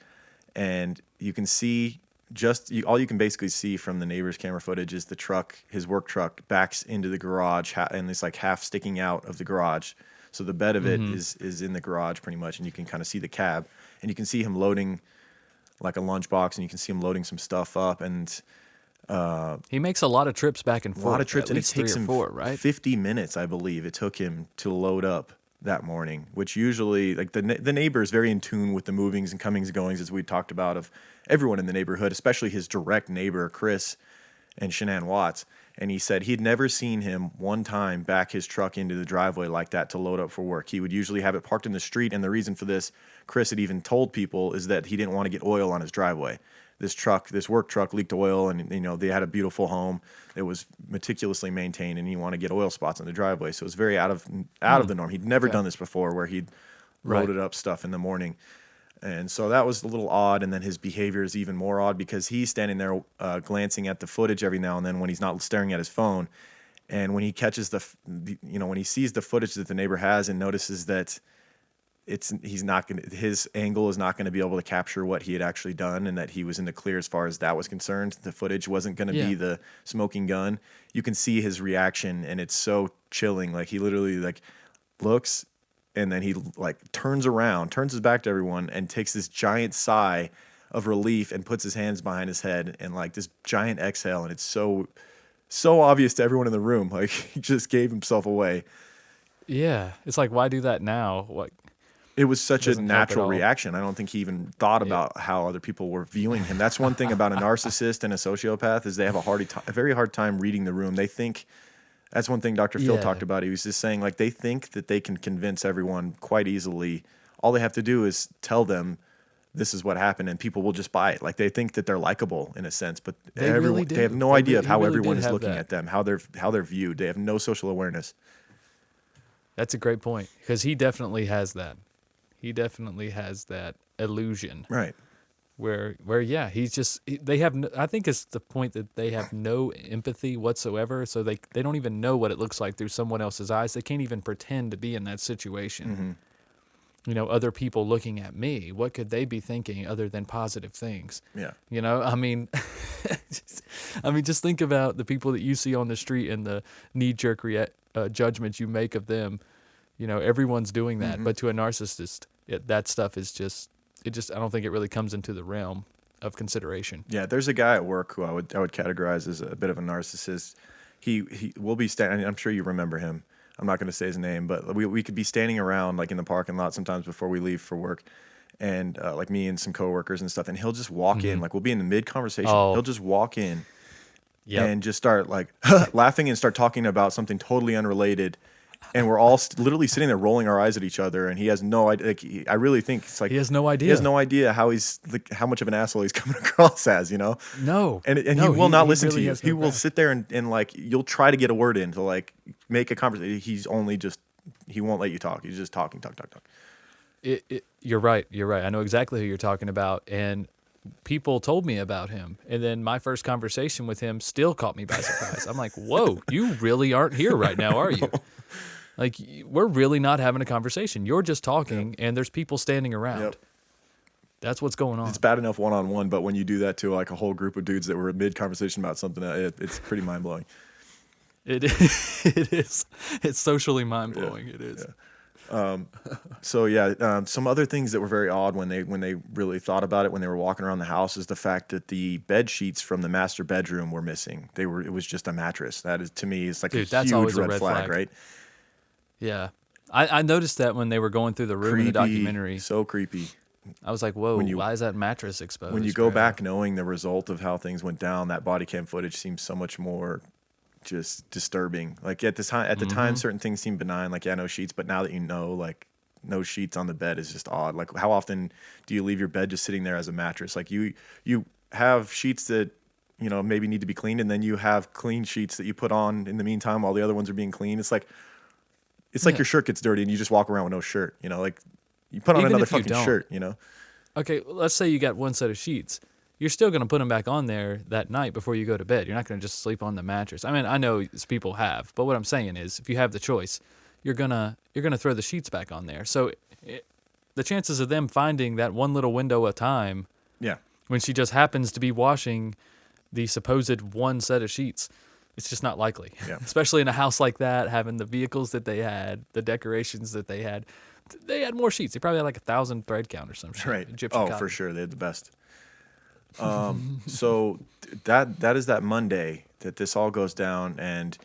And you can see all you can basically see from the neighbor's camera footage is the truck, his work truck, backs into the garage and it's like half sticking out of the garage. So the bed of it is in the garage pretty much, and you can kind of see the cab, and you can see him loading like a lunchbox, and you can see him loading some stuff up, and he makes a lot of trips back and forth. a lot of trips, at and it least takes 3 or him 4, right? 50 minutes, I believe it took him to load up that morning, which usually, like, the neighbor is very in tune with the movings and comings and goings, as we talked about, of everyone in the neighborhood, especially his direct neighbor, Chris and Shanann Watts. And he said he'd never seen him one time back his truck into the driveway like that to load up for work. He would usually have it parked in the street, and the reason for this, Chris had even told people, is that he didn't want to get oil on his driveway. This work truck leaked oil, and they had a beautiful home. It was meticulously maintained, and he wanted to get oil spots on the driveway. So it was very out of the norm. He'd never done this before, where he'd loaded up stuff in the morning. And so that was a little odd, and then his behavior is even more odd because he's standing there glancing at the footage every now and then when he's not staring at his phone. And when he catches when he sees the footage that the neighbor has and notices that his angle is not going to be able to capture what he had actually done, and that he was in the clear as far as that was concerned. The footage wasn't going to be the smoking gun. You can see his reaction, and it's so chilling. Like, he literally looks and then he like turns around, turns his back to everyone, and takes this giant sigh of relief and puts his hands behind his head and like this giant exhale, and it's so obvious to everyone in the room, like he just gave himself away. Yeah, it's like, why do that now? What? It was such a Doesn't help at natural all. reaction. I don't think he even thought about how other people were viewing him. That's one thing about a narcissist and a sociopath is they have a very hard time reading the room. They think that's one thing Dr. Phil Yeah. talked about. He was just saying like they think that they can convince everyone quite easily. All they have to do is tell them this is what happened, and people will just buy it. Like they think that they're likable in a sense, but They really they have do. no They idea of he how really everyone did is have looking that. at them, how they're viewed. They have no social awareness. That's a great point, because he definitely has that. He definitely has that illusion Right. where yeah, they have I think it's the point that they have no empathy whatsoever, so they don't even know what it looks like through someone else's eyes. They can't even pretend to be in that situation. You know, other people looking at me, what could they be thinking other than positive things? Yeah. You know, I mean, just think about the people that you see on the street and the knee-jerk judgments you make of them. You know, everyone's doing that, but to a narcissist, that stuff is I don't think it really comes into the realm of consideration. Yeah, there's a guy at work who I would categorize as a bit of a narcissist. He will be standing. I'm sure you remember him. I'm not going to say his name, but we could be standing around like in the parking lot sometimes before we leave for work, and like me and some coworkers and stuff, and he'll just walk in. Like we'll be in the mid conversation. Oh. He'll just walk in Yep. and just start like laughing and start talking about something totally unrelated. And we're all literally sitting there rolling our eyes at each other, and he has no idea. Like, I really think it's like He has no idea. He has no idea how how much of an asshole he's coming across as, you know. No. And No, he will not he listen really to you. has no He will grasp. sit there and like you'll try to get a word in to like make a conversation. He won't let you talk. He's just talking. You're right. You're right. I know exactly who you're talking about, and people told me about him, and then my first conversation with him still caught me by surprise. I'm like, whoa, you really aren't here right now, are you? Like, we're really not having a conversation. You're just talking, and there's people standing around. Yep. That's what's going on. It's bad enough one-on-one, but when you do that to like a whole group of dudes that were mid conversation about something, it's pretty mind blowing. It is. It's socially mind blowing. It is. So yeah, some other things that were very odd when they really thought about it when they were walking around the house is the fact that the bed sheets from the master bedroom were missing. It was just a mattress. That is, to me, is like Dude, a that's huge always a red red flag, flag. right? Yeah. I noticed that when they were going through the room in the documentary. So creepy. I was like, whoa, why is that mattress exposed? When you go bro? back knowing the result of how things went down, that body cam footage seems so much more just disturbing. Like at the time, certain things seem benign, like no sheets, but now that you know, like no sheets on the bed is just odd. Like how often do you leave your bed just sitting there as a mattress? Like you have sheets that maybe need to be cleaned, and then you have clean sheets that you put on in the meantime while the other ones are being cleaned. It's like your shirt gets dirty and you just walk around with no shirt. Like you put on Even another if you fucking don't. shirt. Okay, let's say you got one set of sheets. You're still going to put them back on there that night before you go to bed. You're not going to just sleep on the mattress. I mean, I know people have, but what I'm saying is if you have the choice, you're going to throw the sheets back on there. So the chances of them finding that one little window of time Yeah. when she just happens to be washing the supposed one set of sheets, it's just not likely. Yeah. Especially in a house like that, having the vehicles that they had, the decorations that they had. They had more sheets. They probably had like 1,000 thread count or some shit. Right. Egyptian Oh, cotton. for sure. They're the best. So that is that Monday that this all goes down. And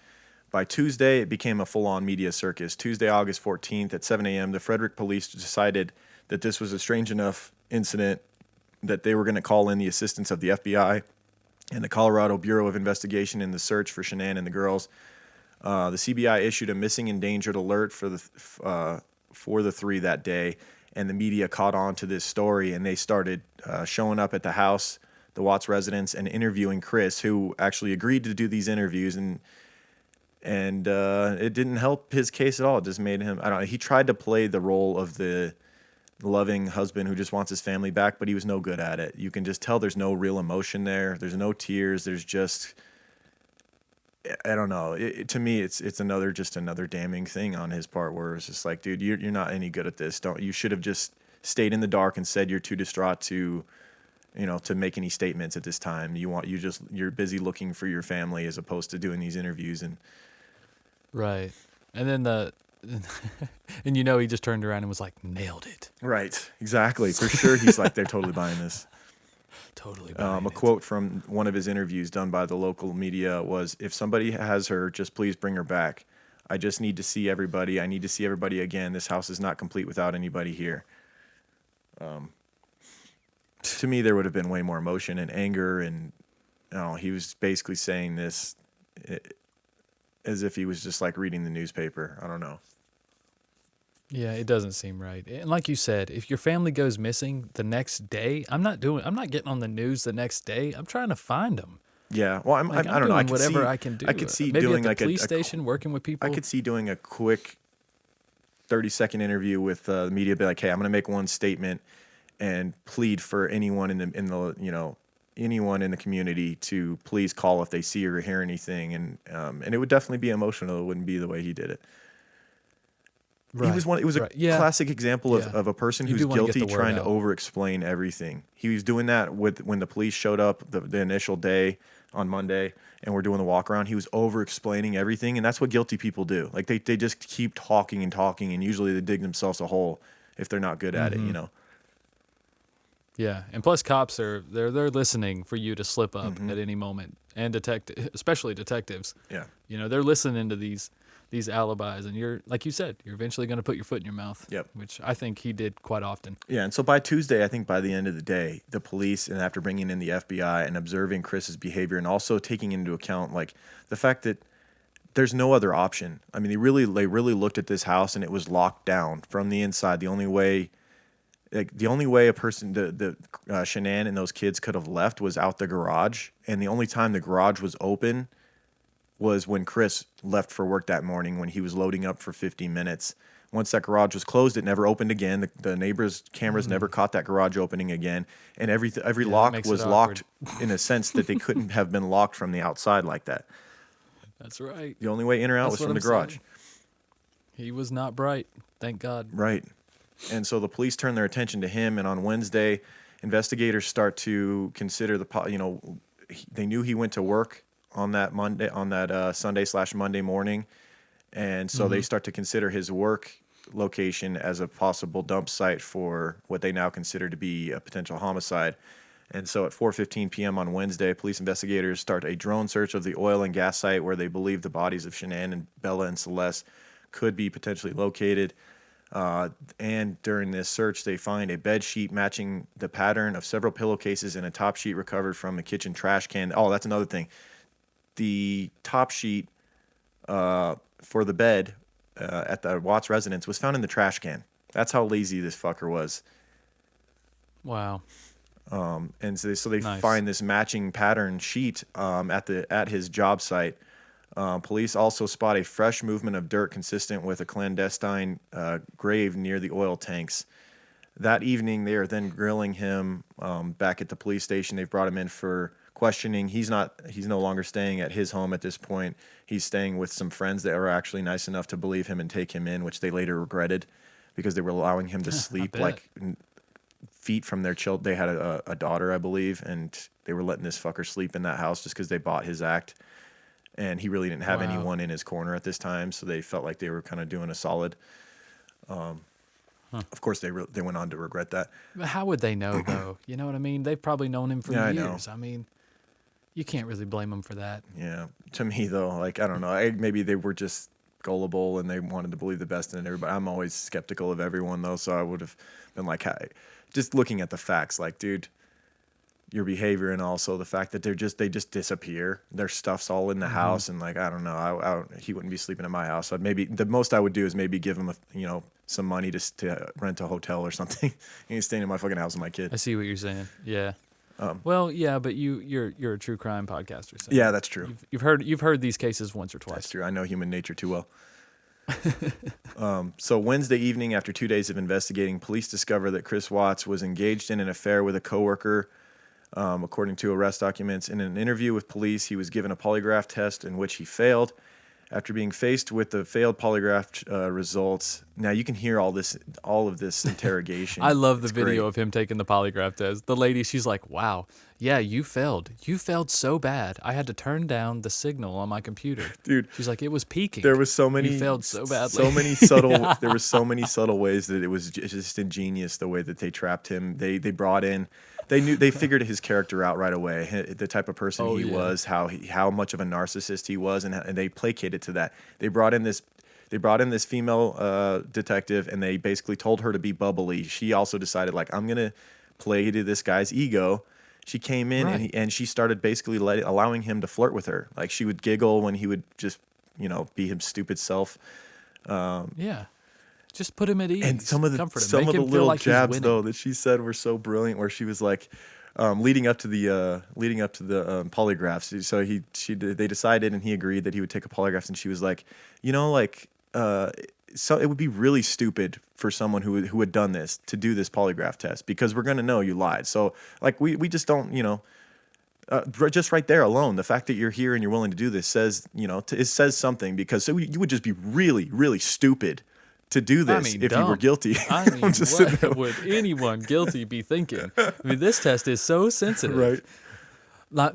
by Tuesday, it became a full-on media circus. Tuesday, August 14th at 7 a.m., the Frederick police decided that this was a strange enough incident that they were going to call in the assistance of the FBI and the Colorado Bureau of Investigation in the search for Shanann and the girls. The CBI issued a missing endangered alert for the three that day, and the media caught on to this story, and they started showing up at the house, the Watts residence, and interviewing Chris, who actually agreed to do these interviews, and it didn't help his case at all. It just made him, I don't know, he tried to play the role of the loving husband who just wants his family back, but he was no good at it. You can just tell there's no real emotion there. There's no tears. There's just, I don't know. To me, it's another damning thing on his part, where it's just like, dude, you're not any good at this. You should have just stayed in the dark and said you're too distraught to make any statements at this time. You're busy looking for your family as opposed to doing these interviews. And Right. And then And you know, he just turned around and was like, nailed it. Right. Exactly. For sure. He's like, they're totally buying this. Totally buying A it. quote from one of his interviews done by the local media was, if somebody has her, just please bring her back. I just need to see everybody. I need to see everybody again. This house is not complete without anybody here. To me, there would have been way more emotion and anger. And he was basically saying this as if he was just like reading the newspaper. I don't know. Yeah, it doesn't seem right. And like you said, if your family goes missing the next day, I'm not getting on the news the next day. I'm trying to find them. Yeah. Well, Like, I don't know. doing whatever I can do. I could see Maybe doing at the like police station, working with people. I could see doing a quick 30-second interview with the media, be like, hey, I'm going to make one statement and plead for anyone in the anyone in the community to please call if they see or hear anything. And it would definitely be emotional. It wouldn't be the way he did it. Right, It was a classic example of a person You who's do wanna get guilty the word trying to out. over-explain everything. He was doing that when the police showed up the initial day on Monday and we're doing the walk around. He was over-explaining everything, and that's what guilty people do. Like they just keep talking and talking, and usually they dig themselves a hole if they're not good at it, Yeah, and plus cops they're listening for you to slip up at any moment, and especially detectives. Yeah. They're listening to these alibis, and you're, like you said, you're eventually going to put your foot in your mouth. Yep. Which I think he did quite often. Yeah, and so by Tuesday, I think by the end of the day, the police, and after bringing in the FBI and observing Chris's behavior, and also taking into account like the fact that there's no other option. I mean, they really looked at this house and it was locked down from the inside. The only way a person, Shanann and those kids could have left was out the garage, and the only time the garage was open was when Chris left for work that morning when he was loading up for 50 minutes. Once that garage was closed, it never opened again. The neighbors' cameras never caught that garage opening again, and every lock makes was it locked in a sense that they couldn't have been locked from the outside like that. That's right. The only way in or out That's was what from I'm the garage. saying. He was not bright, thank God. Right. And so the police turn their attention to him, and on Wednesday, investigators start to consider they knew he went to work on that Sunday/Monday morning, and so they start to consider his work location as a possible dump site for what they now consider to be a potential homicide. And so at 4:15 p.m. on Wednesday, police investigators start a drone search of the oil and gas site where they believe the bodies of Shanann and Bella and Celeste could be potentially located. And during this search, they find a bed sheet matching the pattern of several pillowcases and a top sheet recovered from a kitchen trash can. Oh, that's another thing. The top sheet for the bed at the Watts residence was found in the trash can. That's how lazy this fucker was. Wow. And so they Nice. find this matching pattern sheet at his job site. Police also spot a fresh movement of dirt consistent with a clandestine grave near the oil tanks. That evening, they are then grilling him back at the police station. They've brought him in for questioning. He's no longer staying at his home at this point. He's staying with some friends that were actually nice enough to believe him and take him in, which they later regretted because they were allowing him to sleep bet. like feet from their child. They had a daughter, I believe, and they were letting this fucker sleep in that house just because they bought his act. And he really didn't have Wow. anyone in his corner at this time, so they felt like they were kind of doing a solid. Of course, they went on to regret that. But how would they know, though? You know what I mean? They've probably known him for Yeah, I know. years. I mean, you can't really blame them for that. Yeah, to me though, like I don't know, maybe they were just gullible and they wanted to believe the best in everybody. I'm always skeptical of everyone though, so I would have been like, hey, just looking at the facts, like, dude, your behavior and also the fact that they just disappear. Their stuff's all in the house, and like I don't know, he wouldn't be sleeping in my house. So maybe the most I would do is maybe give him some money to rent a hotel or something. He's staying in my fucking house with my kid. I see what you're saying. Yeah. Well, yeah, but you're a true crime podcaster. So Yeah, that's true. You've heard these cases once or twice. That's true. I know human nature too well. So Wednesday evening, after 2 days of investigating, police discover that Chris Watts was engaged in an affair with a coworker. According to arrest documents, in an interview with police, he was given a polygraph test in which he failed. After being faced with the failed polygraph results, now you can hear all of this interrogation. I love the It's video great. of him taking the polygraph test. The lady, she's like, "Wow, yeah, you failed. You failed so bad. I had to turn down the signal on my computer." Dude, She's like, "It was peaking." there was so many You failed so badly. so many subtle there were so many subtle ways that it was just ingenious the way that they trapped him. They brought in, they figured his character out right away, the type of person Oh, he yeah. was, how much of a narcissist he was, and they placated to that. They brought in this female detective, and they basically told her to be bubbly. She also decided, like, I'm gonna play to this guy's ego. She came in Right. and she started basically allowing him to flirt with her. Like, she would giggle when he would just, be his stupid self. Yeah. Just put him at ease. And some of the Comfort him. some Make of the him feel little like he's jabs winning. though that she said were so brilliant. Where she was like, leading up to the polygraphs. So they decided, and he agreed that he would take a polygraph. And she was like, so it would be really stupid for someone who had done this to do this polygraph test, because we're gonna know you lied. So like we just don't, just right there alone, the fact that you're here and you're willing to do this says, it says something, because you would just be really, really stupid to do this if you were dumb. guilty. I mean, I'm just sitting there what would anyone guilty be thinking? I mean, this test is so sensitive. right.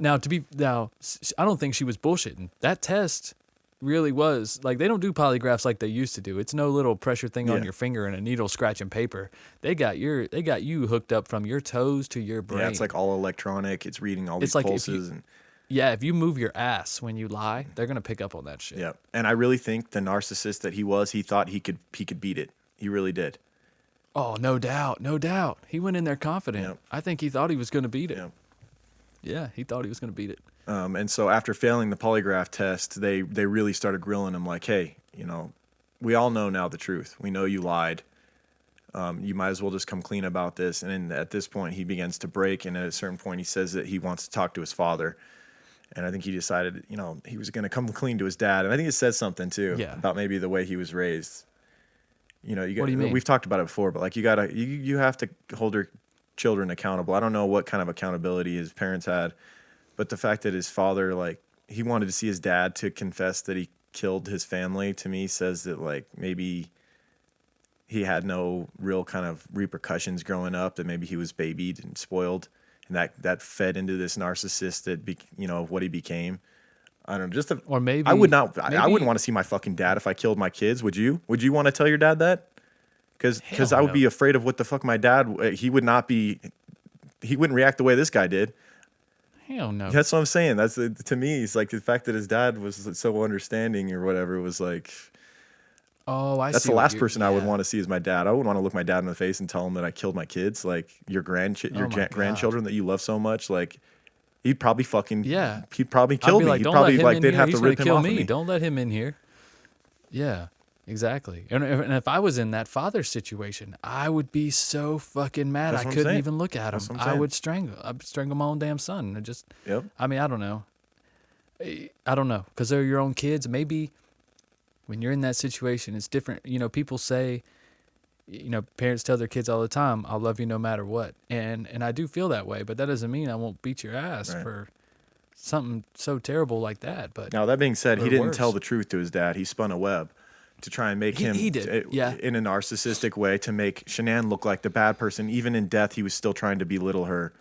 Now, I don't think she was bullshitting. That test really was like, they don't do polygraphs like they used to do. It's no little pressure thing on Yeah. your finger and a needle scratching paper. They got you hooked up from your toes to your brain. Yeah, it's like all electronic. It's reading all these like if pulses you- and if you move your ass when you lie, they're gonna pick up on that shit. yeah. And I really think the narcissist that he was, he thought he could beat it. He really did. Oh, no doubt, no doubt. He went in there confident. Yep. I think he thought he was gonna beat it. Yeah. Yeah, he thought he was gonna beat it. And so after failing the polygraph test, they really started grilling him like, hey, we all know now the truth. We know you lied. You might as well just come clean about this. And then at this point, he begins to break. And at a certain point, he says that he wants to talk to his father. And I think he decided, he was going to come clean to his dad. And I think it says something too about maybe the way he was raised. What do you mean? We've talked about it before, but like you have to hold your children accountable. I don't know what kind of accountability his parents had, but the fact that his father, like, he wanted to see his dad to confess that he killed his family, to me says that, like, maybe he had no real kind of repercussions growing up, that maybe he was babied and spoiled, and that fed into this narcissist of what he became. I don't know. Or maybe I would not. I wouldn't want to see my fucking dad if I killed my kids. Would you? Would you want to tell your dad that? Because Hell I would no. be afraid of what the fuck my dad. He would not be. He wouldn't react the way this guy did. Hell no. That's what I'm saying. That's to me. It's like the fact that his dad was so understanding or whatever was like. Oh, I That's see the what last you're- person I would yeah. want to see as my dad. I wouldn't want to look my dad in the face and tell him that I killed my kids, like your Oh my God. grandchildren that you love so much. Like, he'd probably fucking Yeah. He'd probably I'd kill be me. like, He'd don't probably let him like in they'd here. have He's to gonna rip him kill off me. of me. Don't let him in here. Yeah, exactly. And if I was in that father situation, I would be so fucking mad. That's I what I'm couldn't saying. even look at him. That's what I'm I saying. would strangle. I'd strangle my own damn son. And just. Yep. I mean, I don't know. I don't know, because they're your own kids. Maybe when you're in that situation, it's different. People say, parents tell their kids all the time, "I'll love you no matter what," and I do feel that way. But that doesn't mean I won't beat your ass Right. for something so terrible like that. But Now, that being said, he Or didn't worse. tell the truth to his dad. He spun a web to try and make him He did, yeah. in a narcissistic way to make Shanann look like the bad person. Even in death, he was still trying to belittle her.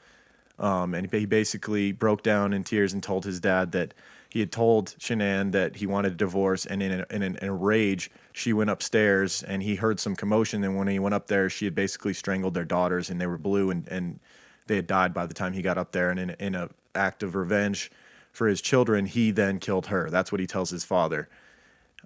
And he basically broke down in tears and told his dad that he had told Shanann that he wanted a divorce. And in a rage, she went upstairs and he heard some commotion. And when he went up there, she had basically strangled their daughters, and they were blue and they had died by the time he got up there. And in a act of revenge for his children, he then killed her. That's what he tells his father.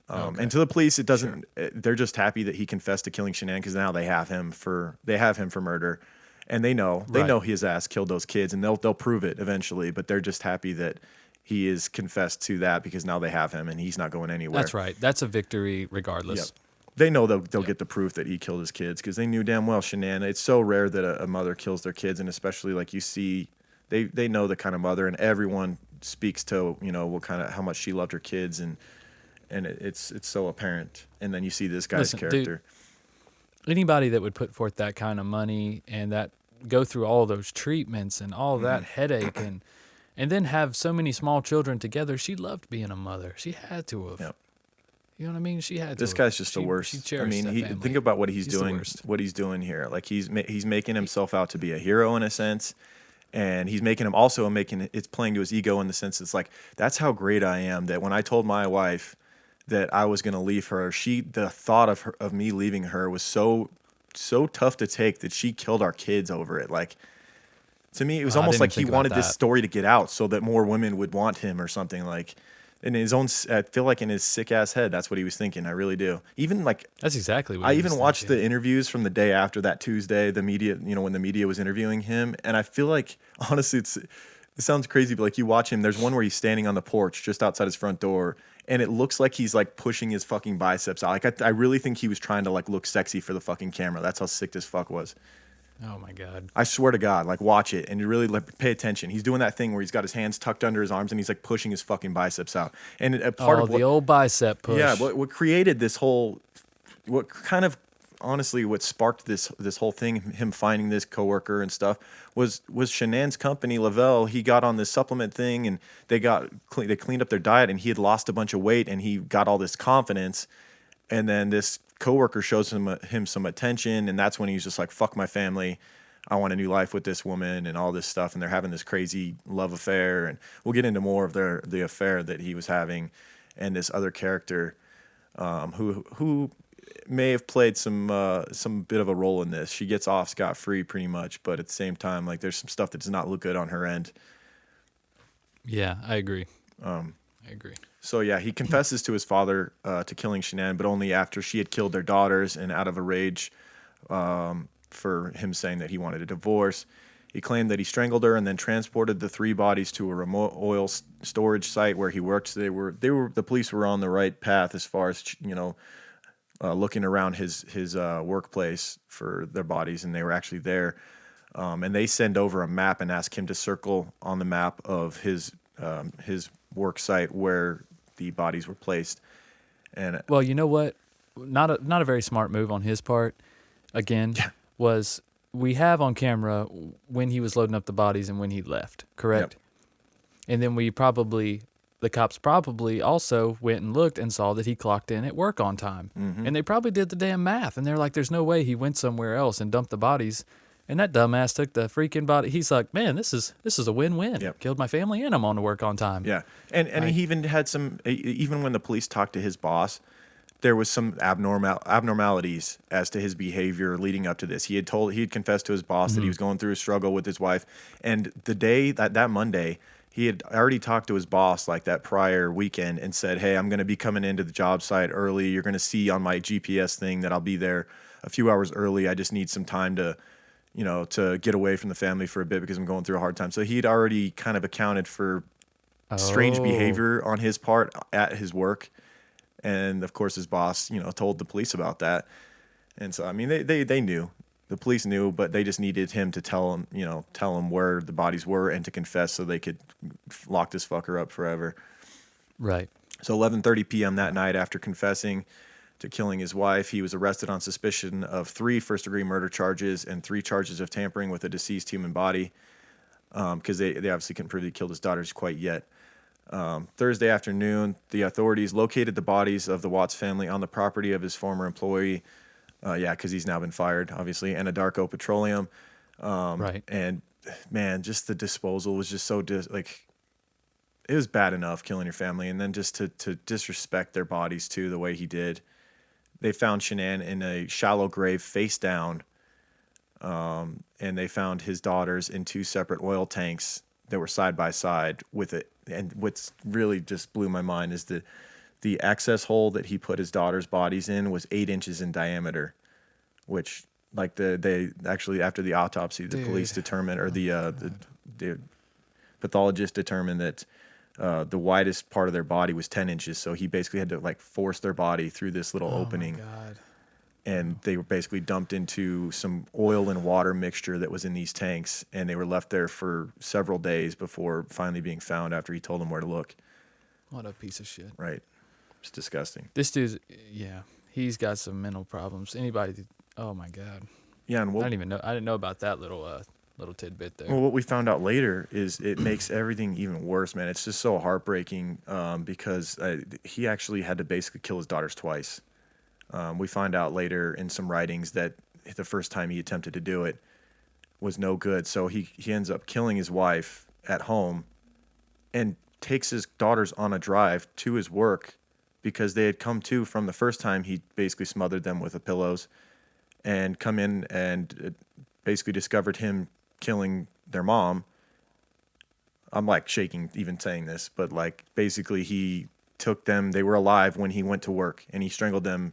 And to the police, it doesn't. They're just happy that he confessed to killing Shanann, because now they have him for murder, and they know Right. his ass killed those kids, and they'll prove it eventually. But they're just happy that he is confessed to that, because now they have him and he's not going anywhere. that's right. That's a victory regardless. Yep. They know they'll get the proof that he killed his kids, because they knew damn well Shanann. It's so rare that a mother kills their kids, and especially like you see, they know the kind of mother, and everyone speaks to what kind of how much she loved her kids, and it's so apparent. And then you see this guy's Listen, dude, character. Anybody that would put forth that kind of money and that go through all those treatments and all that headache and then have so many small children together, she loved being a mother. She had to have. Yep. You know what I mean? She had to. This guy's just the worst. She I cherished mean, that family. think about what he's the doing. worst. What he's doing here, like he's making himself out to be a hero in a sense, and he's making him also making it's playing to his ego in the sense it's like that's how great I am. That when I told my wife that I was going to leave her, the thought of me leaving her was so tough to take that she killed our kids over it. Like to me, it was I almost didn't like he think about wanted this that. story to get out so that more women would want him or something like. In his own, I feel like in his sick ass head, that's what he was thinking. I really do. Even like That's exactly what I he even was watched thinking. the interviews from the day after that Tuesday, the media, when the media was interviewing him, and I feel like honestly, it sounds crazy, but like you watch him, there's one where he's standing on the porch just outside his front door, and it looks like he's like pushing his fucking biceps out. Like I really think he was trying to like look sexy for the fucking camera. That's how sick this fuck was. Oh my God. I swear to God, like watch it and you really like, pay attention. He's doing that thing where he's got his hands tucked under his arms and he's like pushing his fucking biceps out. And a part Oh, of what, the old bicep push. yeah, what created this whole, what kind of honestly what sparked this whole thing, him finding this coworker and stuff was Shanann's company, Lavelle. He got on this supplement thing and they cleaned up their diet and he had lost a bunch of weight and he got all this confidence. And then this coworker shows him some attention, and that's when he's just like, "Fuck my family, I want a new life with this woman," and all this stuff. And they're having this crazy love affair, and we'll get into more of the affair that he was having, and this other character, who may have played some bit of a role in this. She gets off scot-free pretty much, but at the same time, like there's some stuff that does not look good on her end. Yeah, I agree. I agree. So yeah, he confesses to his father to killing Shanann, but only after she had killed their daughters, and out of a rage for him saying that he wanted a divorce. He claimed that he strangled her and then transported the 3 bodies to a remote oil storage site where he worked. The police were on the right path as far as looking around his workplace for their bodies, and they were actually there. And they send over a map and ask him to circle on the map of his work site where the bodies were placed. And Well, you know what? Not a very smart move on his part. Again, was we have on camera when he was loading up the bodies and when he left, correct? Yep. And then the cops probably also went and looked and saw that he clocked in at work on time. Mm-hmm. And they probably did the damn math. And they're like, there's no way he went somewhere else and dumped the bodies. And that dumbass took the freaking body. He's like, man, this is a win-win. Yep. Killed my family and I'm on to work on time. Yeah, and he even had some. Even when the police talked to his boss, there was some abnormalities as to his behavior leading up to this. He had confessed to his boss that he was going through a struggle with his wife, and the day that Monday, he had already talked to his boss like that prior weekend and said, "Hey, I'm going to be coming into the job site early. You're going to see on my GPS thing that I'll be there a few hours early. I just need some time to." To get away from the family for a bit because I'm going through a hard time. So he'd already kind of accounted for strange behavior on his part at his work. And of course his boss, told the police about that. And so, I mean, they knew, the police knew, but they just needed him to tell them where the bodies were and to confess so they could lock this fucker up forever. Right. So 11:30 p.m. that night, after confessing to killing his wife, he was arrested on suspicion of 3 first-degree murder charges and 3 charges of tampering with a deceased human body, because they obviously couldn't prove he killed his daughters quite yet. Thursday afternoon, the authorities located the bodies of the Watts family on the property of his former employee, because he's now been fired, obviously, Anadarko Petroleum. Right. And, man, just the disposal was just so, it was bad enough killing your family, and then just to disrespect their bodies, too, the way he did. They found Shanann in a shallow grave face down, and they found his daughters in 2 separate oil tanks that were side by side with it. And what's really just blew my mind is the access hole that he put his daughters' bodies in was 8 inches in diameter, which like they actually after the autopsy, the police determined, or the pathologist determined that the widest part of their body was 10 inches. So he basically had to like force their body through this little opening. Oh my God. And they were basically dumped into some oil and water mixture that was in these tanks. And they were left there for several days before finally being found after he told them where to look. What a piece of shit. Right. It's disgusting. This dude's, he's got some mental problems. Oh my God. Yeah. And I didn't know about that little little tidbit there. Well, what we found out later is it makes everything even worse, man. It's just so heartbreaking because he actually had to basically kill his daughters twice. We find out later in some writings that the first time he attempted to do it was no good. So he ends up killing his wife at home and takes his daughters on a drive to his work because they had come to from the first time he basically smothered them with the pillows and come in and basically discovered him killing their mom. I'm like shaking even saying this, but like basically he took them, they were alive when he went to work, and he strangled them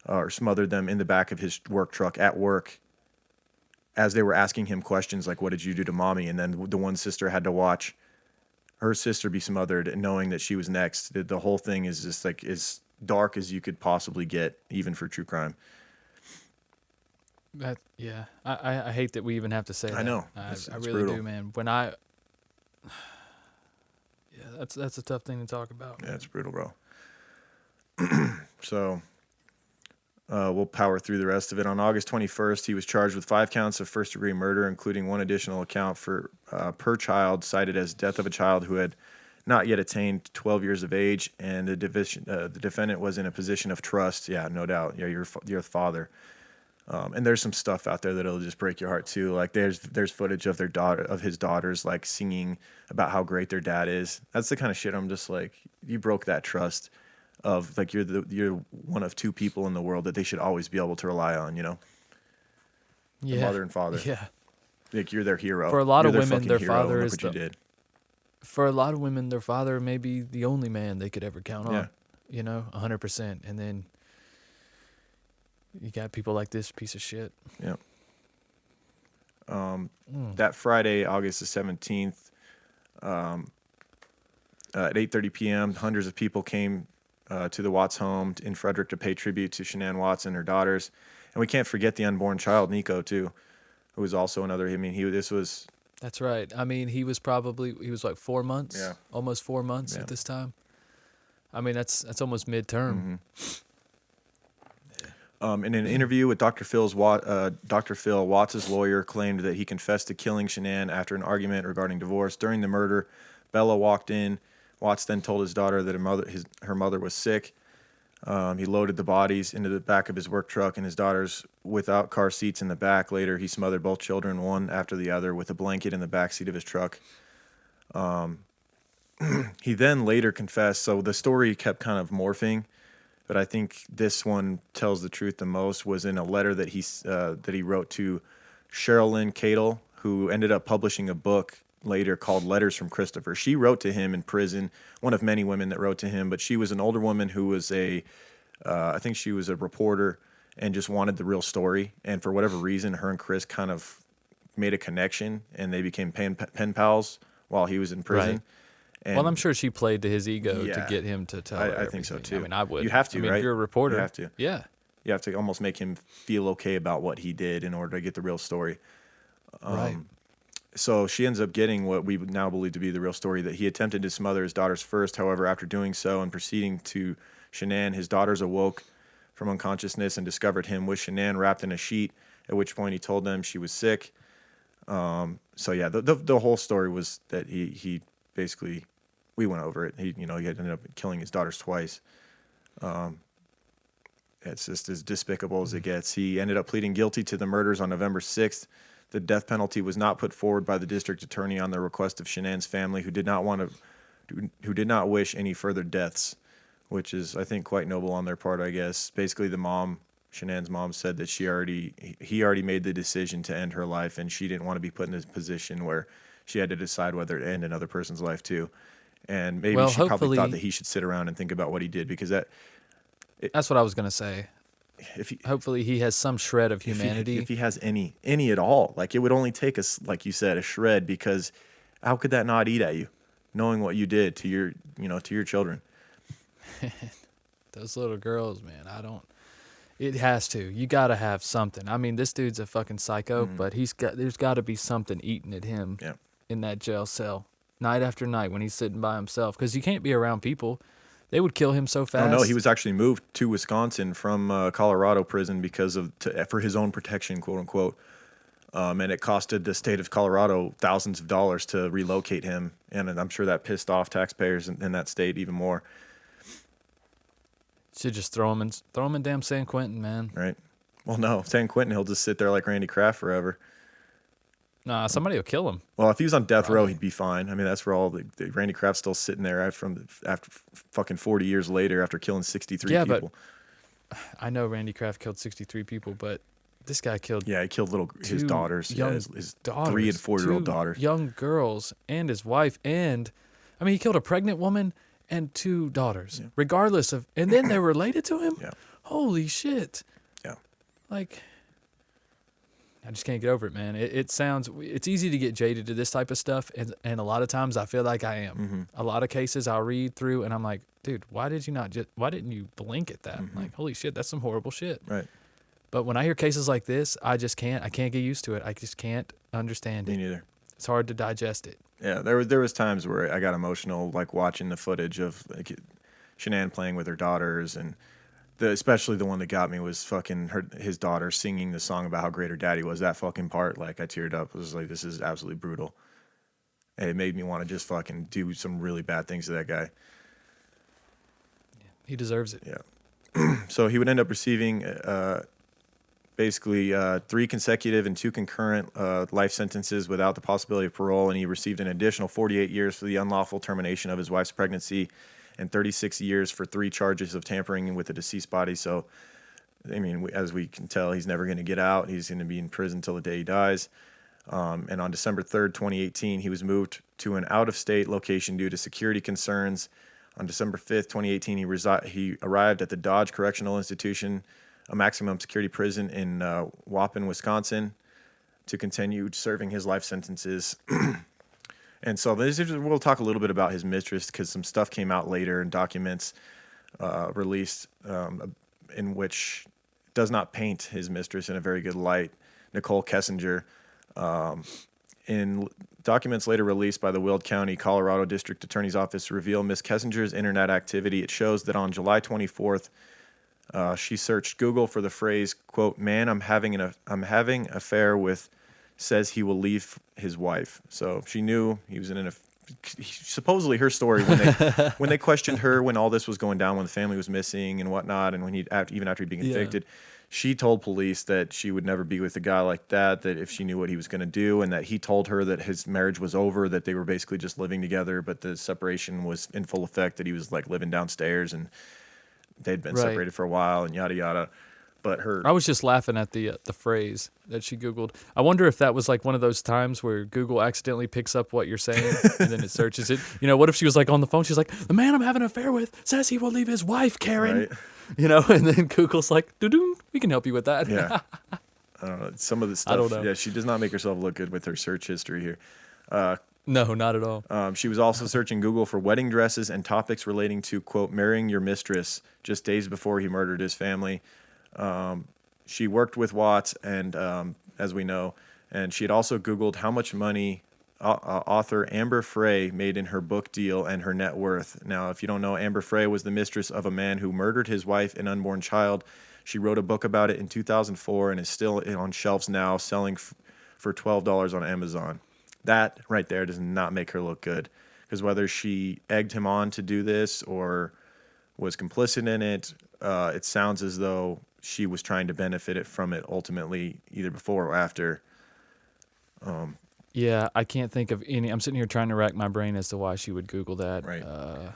or smothered them in the back of his work truck at work as they were asking him questions like, what did you do to mommy? And then the one sister had to watch her sister be smothered, and knowing that she was next. The whole thing is just like as dark as you could possibly get, even for true crime. Yeah, I hate that we even have to say that. I know. I It's really brutal. do, man. Yeah, that's a tough thing to talk about. Yeah, it's brutal, bro. So we'll power through the rest of it. On August 21st, he was charged with 5 counts of first-degree murder, including one additional account for per child, cited as death of a child who had not yet attained 12 years of age, and the defendant was in a position of trust. Yeah, no doubt. Yeah, your father. And there's some stuff out there that'll just break your heart too. Like there's footage of his daughters like singing about how great their dad is. That's the kind of shit I'm just like, you broke that trust of like you're one of 2 people in the world that they should always be able to rely on, you know? Yeah. The mother and father. Yeah. Like you're their hero. For a lot You're of women, fucking their hero, father and look is what you did. For a lot of women, their father may be the only man they could ever count on. Yeah. You know, 100%. And then you got people like this piece of shit. Yeah. That Friday, August the 17th, at 8:30 p.m., hundreds of people came to the Watts home in Frederick to pay tribute to Shanann Watts and her daughters. And we can't forget the unborn child, Nico, too, who was also another. I mean, this was. That's right. I mean, he was like 4 months. Yeah. Almost 4 months Yeah. at this time. I mean, that's almost midterm. In an interview with Dr. Phil, Watts' lawyer claimed that he confessed to killing Shanann after an argument regarding divorce. During the murder, Bella walked in. Watts then told his daughter that her mother was sick. He loaded the bodies into the back of his work truck, and his daughters without car seats in the back. Later, he smothered both children, one after the other, with a blanket in the back seat of his truck. He then later confessed. So the story kept kind of morphing, but I think this one tells the truth the most. Was in a letter that he wrote to Sherilyn Cadle, who ended up publishing a book later called Letters from Christopher. She wrote to him in prison, one of many women that wrote to him, but she was an older woman who was I think she was a reporter and just wanted the real story. And for whatever reason, her and Chris kind of made a connection, and they became pen pals while he was in prison. Right. And Well, I'm sure she played to his ego Yeah. to get him to tell her I think so, everything. too. I mean, I would. You have to, I mean, right? if you're a reporter. You have to. Yeah. you have to almost make him feel okay about what he did in order to get the real story. Right. So she ends up getting what we now believe to be the real story, that he attempted to smother his daughters first. However, after doing so and proceeding to Shanann, his daughters awoke from unconsciousness and discovered him with Shanann wrapped in a sheet, at which point he told them she was sick. So yeah, the whole story was that he basically, we went over it. He had ended up killing his daughters twice. It's just as despicable as it gets. He ended up pleading guilty to the murders on November 6th. The death penalty was not put forward by the district attorney on the request of Shanann's family, who did not wish any further deaths, which is, I think, quite noble on their part, I guess. Basically, Shanann's mom said that he already made the decision to end her life, and she didn't want to be put in this position where she had to decide whether to end another person's life too. And maybe she probably thought that he should sit around and think about what he did, because that's what I was going to say. Hopefully he has some shred of humanity. If he has any at all, like it would only take us, like you said, a shred, because how could that not eat at you, knowing what you did to your children? Those little girls, man, it has to. You got to have something. I mean, this dude's a fucking psycho, but there's got to be something eating at him in that jail cell night after night when he's sitting by himself, because you can't be around people. They would kill him so fast. Oh no, he was actually moved to Wisconsin from Colorado prison for his own protection, quote unquote. And it costed the state of Colorado thousands of dollars to relocate him. And I'm sure that pissed off taxpayers in that state even more. Should just throw him in damn San Quentin, man. Right. Well, no, San Quentin, he'll just sit there like Randy Kraft forever. Nah, somebody will kill him. Well, if he was on death row, he'd be fine. I mean, that's where all the Randy Kraft's still sitting there after fucking 40 years later after killing 63 people. But I know Randy Kraft killed 63 people, but this guy killed Yeah, he killed his daughters. His daughters, 3 and 4-year-old two daughters. young girls, and his wife, and I mean, he killed a pregnant woman and 2 daughters, regardless of, and then they're related to him. Yeah. Holy shit! Yeah. Like, I just can't get over it, man. It's easy to get jaded to this type of stuff, and a lot of times I feel like I am. Mm-hmm. A lot of cases I'll read through, and I'm like, dude, why didn't you blink at that? Like, holy shit, that's some horrible shit. Right. But when I hear cases like this, I can't get used to it. I just can't understand Me it. neither. It's hard to digest it. Yeah, there was times where I got emotional, like watching the footage of like Shanann playing with her daughters, and especially the one that got me was fucking his daughter singing the song about how great her daddy was. That fucking part, like I teared up. I was like, this is absolutely brutal. And it made me want to just fucking do some really bad things to that guy. He deserves it. Yeah. So he would end up receiving basically 3 consecutive and 2 concurrent life sentences without the possibility of parole, and he received an additional 48 years for the unlawful termination of his wife's pregnancy and 36 years for 3 charges of tampering with a deceased body. So, I mean, as we can tell, he's never going to get out. He's going to be in prison till the day he dies. And on December 3rd, 2018, he was moved to an out-of-state location due to security concerns. On December 5th, 2018, he arrived at the Dodge Correctional Institution, a maximum security prison in Waupun, Wisconsin, to continue serving his life sentences. And so we'll talk a little bit about his mistress because some stuff came out later and documents released in which does not paint his mistress in a very good light, Nicole Kessinger. In documents later released by the Weld County, Colorado District Attorney's Office reveal Ms. Kessinger's internet activity. It shows that on July 24th, she searched Google for the phrase, quote, "Man, I'm having an affair with, says he will leave his wife." So she knew he was supposedly her story when they questioned her when all this was going down, when the family was missing and whatnot, and when even after he'd been convicted, she told police that she would never be with a guy like that if she knew what he was going to do, and that he told her that his marriage was over, that they were basically just living together, but the separation was in full effect, that he was like living downstairs and they'd been separated for a while and yada yada. But I was just laughing at the phrase that she Googled. I wonder if that was like one of those times where Google accidentally picks up what you're saying and then it searches it. You know, what if she was like on the phone? She's like, "The man I'm having an affair with says he will leave his wife, Karen." Right. You know, and then Google's like, "Doo-doo, we can help you with that." Yeah. I don't know. Some of the stuff. I don't know. Yeah, she does not make herself look good with her search history here. No, not at all. She was also searching Google for wedding dresses and topics relating to, quote, marrying your mistress just days before he murdered his family. She worked with Watts, and as we know, and she had also Googled how much money author Amber Frey made in her book deal and her net worth. Now, if you don't know, Amber Frey was the mistress of a man who murdered his wife and unborn child. She wrote a book about it in 2004 and is still on shelves now, selling for $12 on Amazon. That right there does not make her look good, because whether she egged him on to do this or was complicit in it, it sounds as though she was trying to benefit from it ultimately, either before or after. Yeah, I can't think of any. I'm sitting here trying to rack my brain as to why she would Google that. Right. Yeah.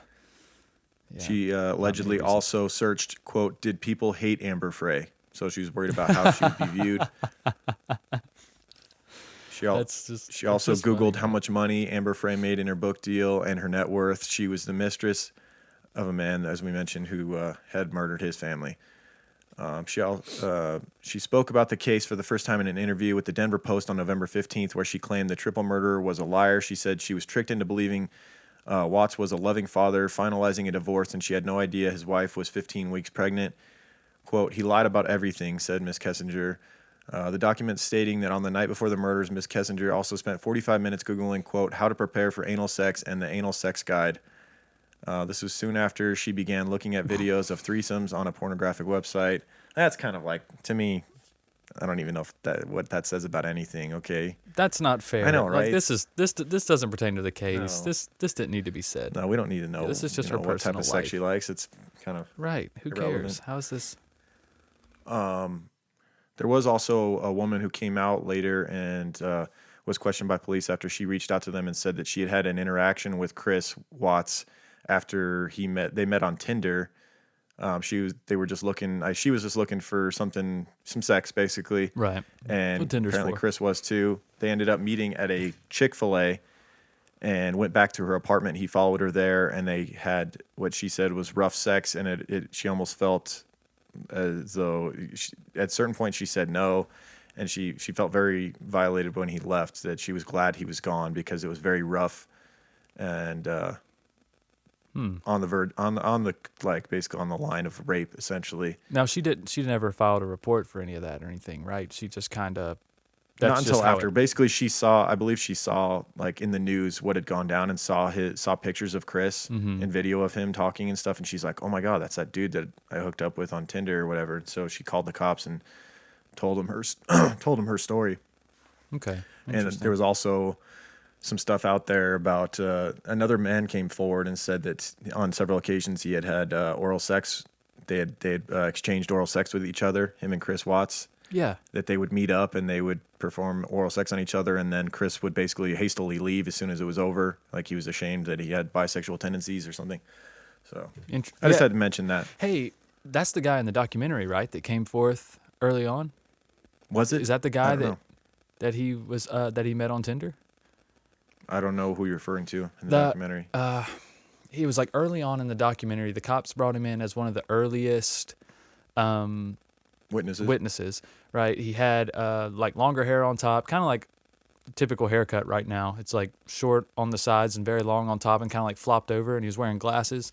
She allegedly also searched, quote, "Did people hate Amber Frey?" So she was worried about how she would be viewed. She also Googled how much money Amber Frey made in her book deal and her net worth. She was the mistress of a man, as we mentioned, who had murdered his family. She spoke about the case for the first time in an interview with the Denver Post on November 15th, where she claimed the triple murderer was a liar. She said she was tricked into believing Watts was a loving father, finalizing a divorce, and she had no idea his wife was 15 weeks pregnant. Quote, "He lied about everything," said Ms. Kessinger. The document stating that on the night before the murders, Ms. Kessinger also spent 45 minutes Googling, quote, "how to prepare for anal sex" and the anal sex guide. This was soon after she began looking at videos of threesomes on a pornographic website. That's kind of like, to me, I don't even know what that says about anything. Okay. That's not fair. I know, Like right? this doesn't pertain to the case. No. This didn't need to be said. No, we don't need to know. This is just you know, her what type personal of sex life. she likes. It's kind of Right. Who irrelevant. cares? How is this? There was also a woman who came out later and was questioned by police after she reached out to them and said that she had had an interaction with Chris Watts after they met on Tinder. They were just looking. She was just looking for some sex, basically. Right. And What Tinder's apparently for. Chris was too. They ended up meeting at a Chick-fil-A and went back to her apartment. He followed her there, and they had what she said was rough sex, and she almost felt as though at certain point she said no, and she felt very violated when he left, that she was glad he was gone because it was very rough and on the like basically on the line of rape, essentially. Now she never filed a report for any of that or anything, right? She just kind of Not until after. Basically, I believe she saw like in the news what had gone down and saw pictures of Chris and video of him talking and stuff. And she's like, "Oh my God, that's that dude that I hooked up with on Tinder or whatever." And so she called the cops and told him her story. Okay. And there was also some stuff out there about another man came forward and said that on several occasions he had oral sex. They had exchanged oral sex with each other, him and Chris Watts. Yeah. That they would meet up and they would perform oral sex on each other, and then Chris would basically hastily leave as soon as it was over, like he was ashamed that he had bisexual tendencies or something. So I just had to mention that. Hey, that's the guy in the documentary, right? That came forth early on. Was it? Is that the I guy don't know. that he was that he met on Tinder? I don't know who you're referring to in the documentary. He was like early on in the documentary. The cops brought him in as one of the earliest witnesses, right? He had like longer hair on top, kind of like typical haircut right now. It's like short on the sides and very long on top and kind of like flopped over, and he was wearing glasses.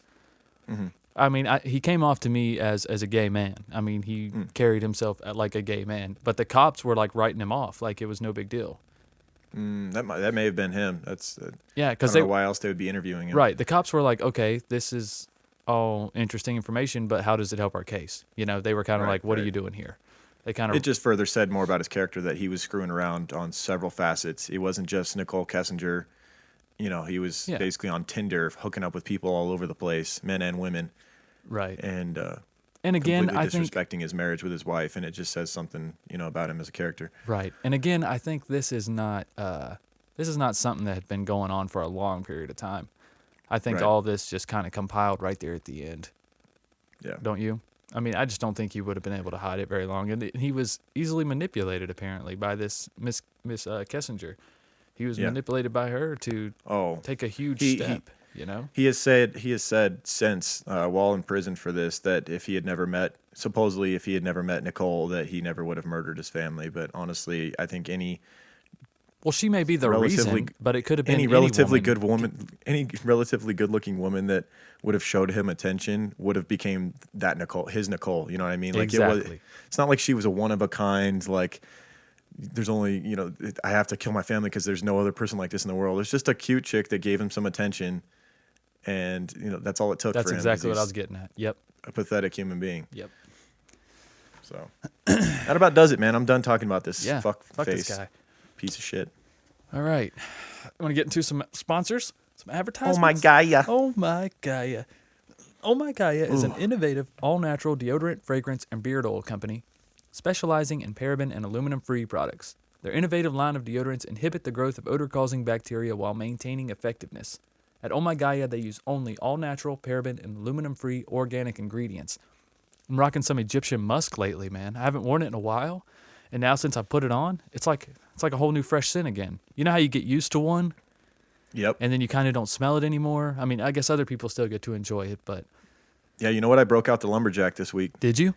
Mm-hmm. I mean, he came off to me as a gay man. I mean, he carried himself like a gay man, but the cops were like writing him off like it was no big deal. That may have been him. That's Yeah, because I don't know why else they would be interviewing him. Right. The cops were like, okay, this is all interesting information, but how does it help our case? You know, they were kind of like, what are you doing here? They kind of. It just further said more about his character, that he was screwing around on several facets. It wasn't just Nicole Kessinger. You know, he was basically on Tinder, hooking up with people all over the place, men and women. Right. And again, completely I think disrespecting his marriage with his wife, and it just says something, about him as a character. Right. And again, I think this is not something that had been going on for a long period of time. I think all this just kind of compiled right there at the end. Yeah. Don't you? I mean, I just don't think he would have been able to hide it very long. And he was easily manipulated, apparently, by this Miss Kessinger. He was manipulated by her to take a huge step. He has said since while in prison for this that if he had never met Nicole, that he never would have murdered his family. But honestly, I think well, she may be the reason, but it could have been any relatively good-looking woman that would have showed him attention would have became his Nicole. You know what I mean? Like exactly. It's not like she was a one of a kind. Like there's only I have to kill my family because there's no other person like this in the world. It's just a cute chick that gave him some attention, and that's all it took. That's for him. exactly what I was getting at. Yep. A pathetic human being. Yep. So that about does it, man. I'm done talking about this. Yeah. Fuck this guy. Piece of shit. All right. I want to get into some sponsors, some advertisements. Oh my Gaia. Oh my Gaia. Oh my Gaia is an innovative, all-natural deodorant, fragrance, and beard oil company specializing in paraben and aluminum-free products. Their innovative line of deodorants inhibit the growth of odor-causing bacteria while maintaining effectiveness. At Oh My Gaia, they use only all-natural, paraben, and aluminum-free organic ingredients. I'm rocking some Egyptian musk lately, man. I haven't worn it in a while, and now since I put it on, it's like a whole new fresh scent again. You know how you get used to one? Yep. And then you kind of don't smell it anymore? I mean, I guess other people still get to enjoy it, but... Yeah, you know what? I broke out the lumberjack this week. Did you?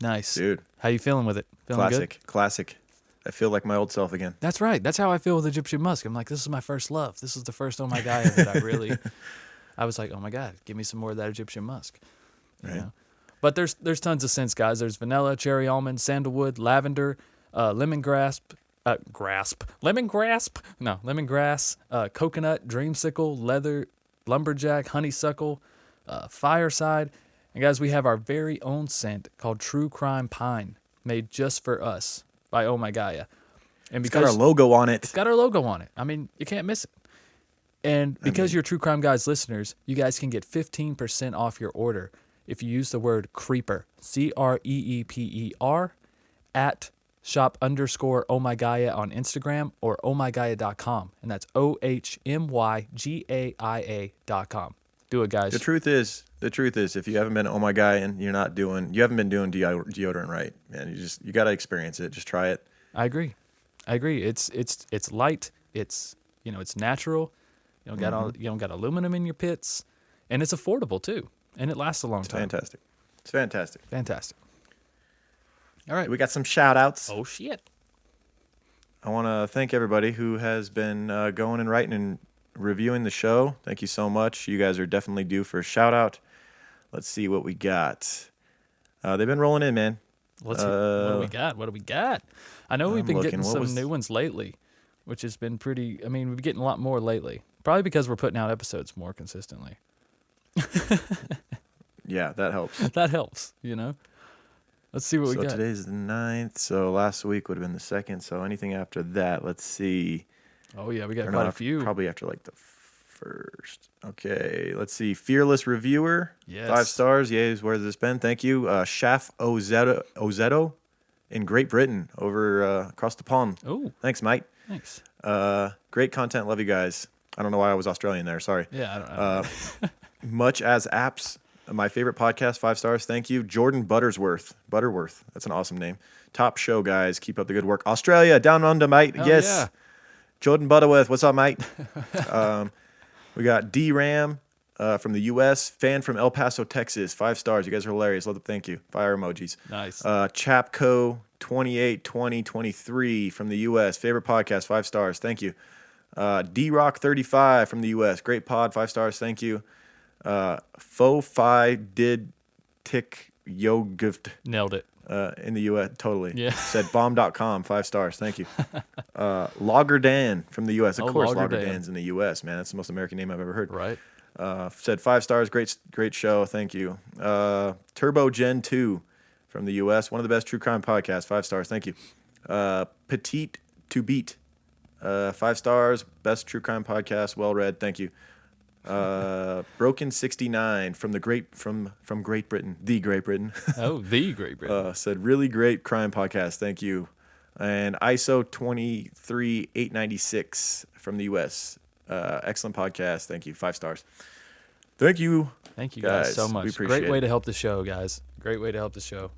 Nice. Dude. How you feeling with it? Feeling Classic. I feel like my old self again. That's right. That's how I feel with Egyptian musk. I'm like, this is my first love. This is the first Oh My Gaia that I really... I was like, oh my God, give me some more of that Egyptian musk. You know? But there's tons of scents, guys. There's vanilla, cherry almond, sandalwood, lavender, lemongrass, coconut, dreamsicle, leather, lumberjack, honeysuckle, fireside. And guys, we have our very own scent called True Crime Pine, made just for us. by Oh My Gaia. And It's got our because logo on it. it's got our logo on it. I mean, you can't miss it. And because you're True Crime Guys listeners, you guys can get 15% off your order if you use the word creeper, CREEPER, at shop_ohmygaia on Instagram or ohmygaia.com. And that's OHMYGAIA.com. Do it, guys. The truth is, if you haven't been Oh My Guy and you haven't been doing deodorant right, man, you got to experience it. Just try it. I agree. It's light. It's natural. You don't got aluminum in your pits, and it's affordable too, and it lasts a long time. Fantastic. It's fantastic. Fantastic. All right. We got some shout outs. Oh shit. I want to thank everybody who has been going and writing and reviewing the show. Thank you so much. You guys are definitely due for a shout out. Let's see what we got. They've been rolling in, man. What do we got? What do we got? I know we've been getting some new ones lately, which has been pretty. I mean, we've been getting a lot more lately. Probably because we're putting out episodes more consistently. Yeah, that helps. That helps, Let's see what we got. So today's the 9th, so last week would have been the 2nd, so anything after that, let's see. Oh, yeah, we got quite a few. Probably after like the 1st. Okay, let's see. Fearless Reviewer, yes. 5 stars. Yay, where's this been? Thank you. Shaf Ozetto in Great Britain, over across the pond. Oh. Thanks, mate. Thanks. Great content. Love you guys. I don't know why I was Australian there. Sorry. Yeah, I don't know. Much as apps. My favorite podcast, 5 stars. Thank you. Jordan Butterworth. That's an awesome name. Top show, guys. Keep up the good work. Australia, down under, mate. Hell yes. yeah. Jordan Butterworth. What's up, mate? We got D-Ram from the U.S. Fan from El Paso, Texas. 5 stars. You guys are hilarious. Love it. Thank you. Fire emojis. Nice. Chapco 282023 from the U.S. Favorite podcast, 5 stars. Thank you. D-Rock 35 from the U.S. Great pod, 5 stars. Thank you. Fo-Fi did tick yo gift Nailed it. in the U.S. Totally. Yeah. Said bomb.com, 5 stars. Thank you. Logger Dan from the U.S. Of course, Logger Dan's in the U.S., man. That's the most American name I've ever heard. Right. Said 5 stars. Great show. Thank you. Turbo Gen 2 from the U.S. One of the best true crime podcasts. 5 stars. Thank you. Petite to Beat. 5 stars. Best true crime podcast. Well read. Thank you. Broken 69 from Great Britain. The Great Britain. Oh, the Great Britain. Said really great crime podcast. Thank you. And ISO 23896 from the US. Excellent podcast. Thank you. 5 stars. Thank you. Thank you guys so We much. appreciate Great way it. to help the show, guys. Great way to help the show.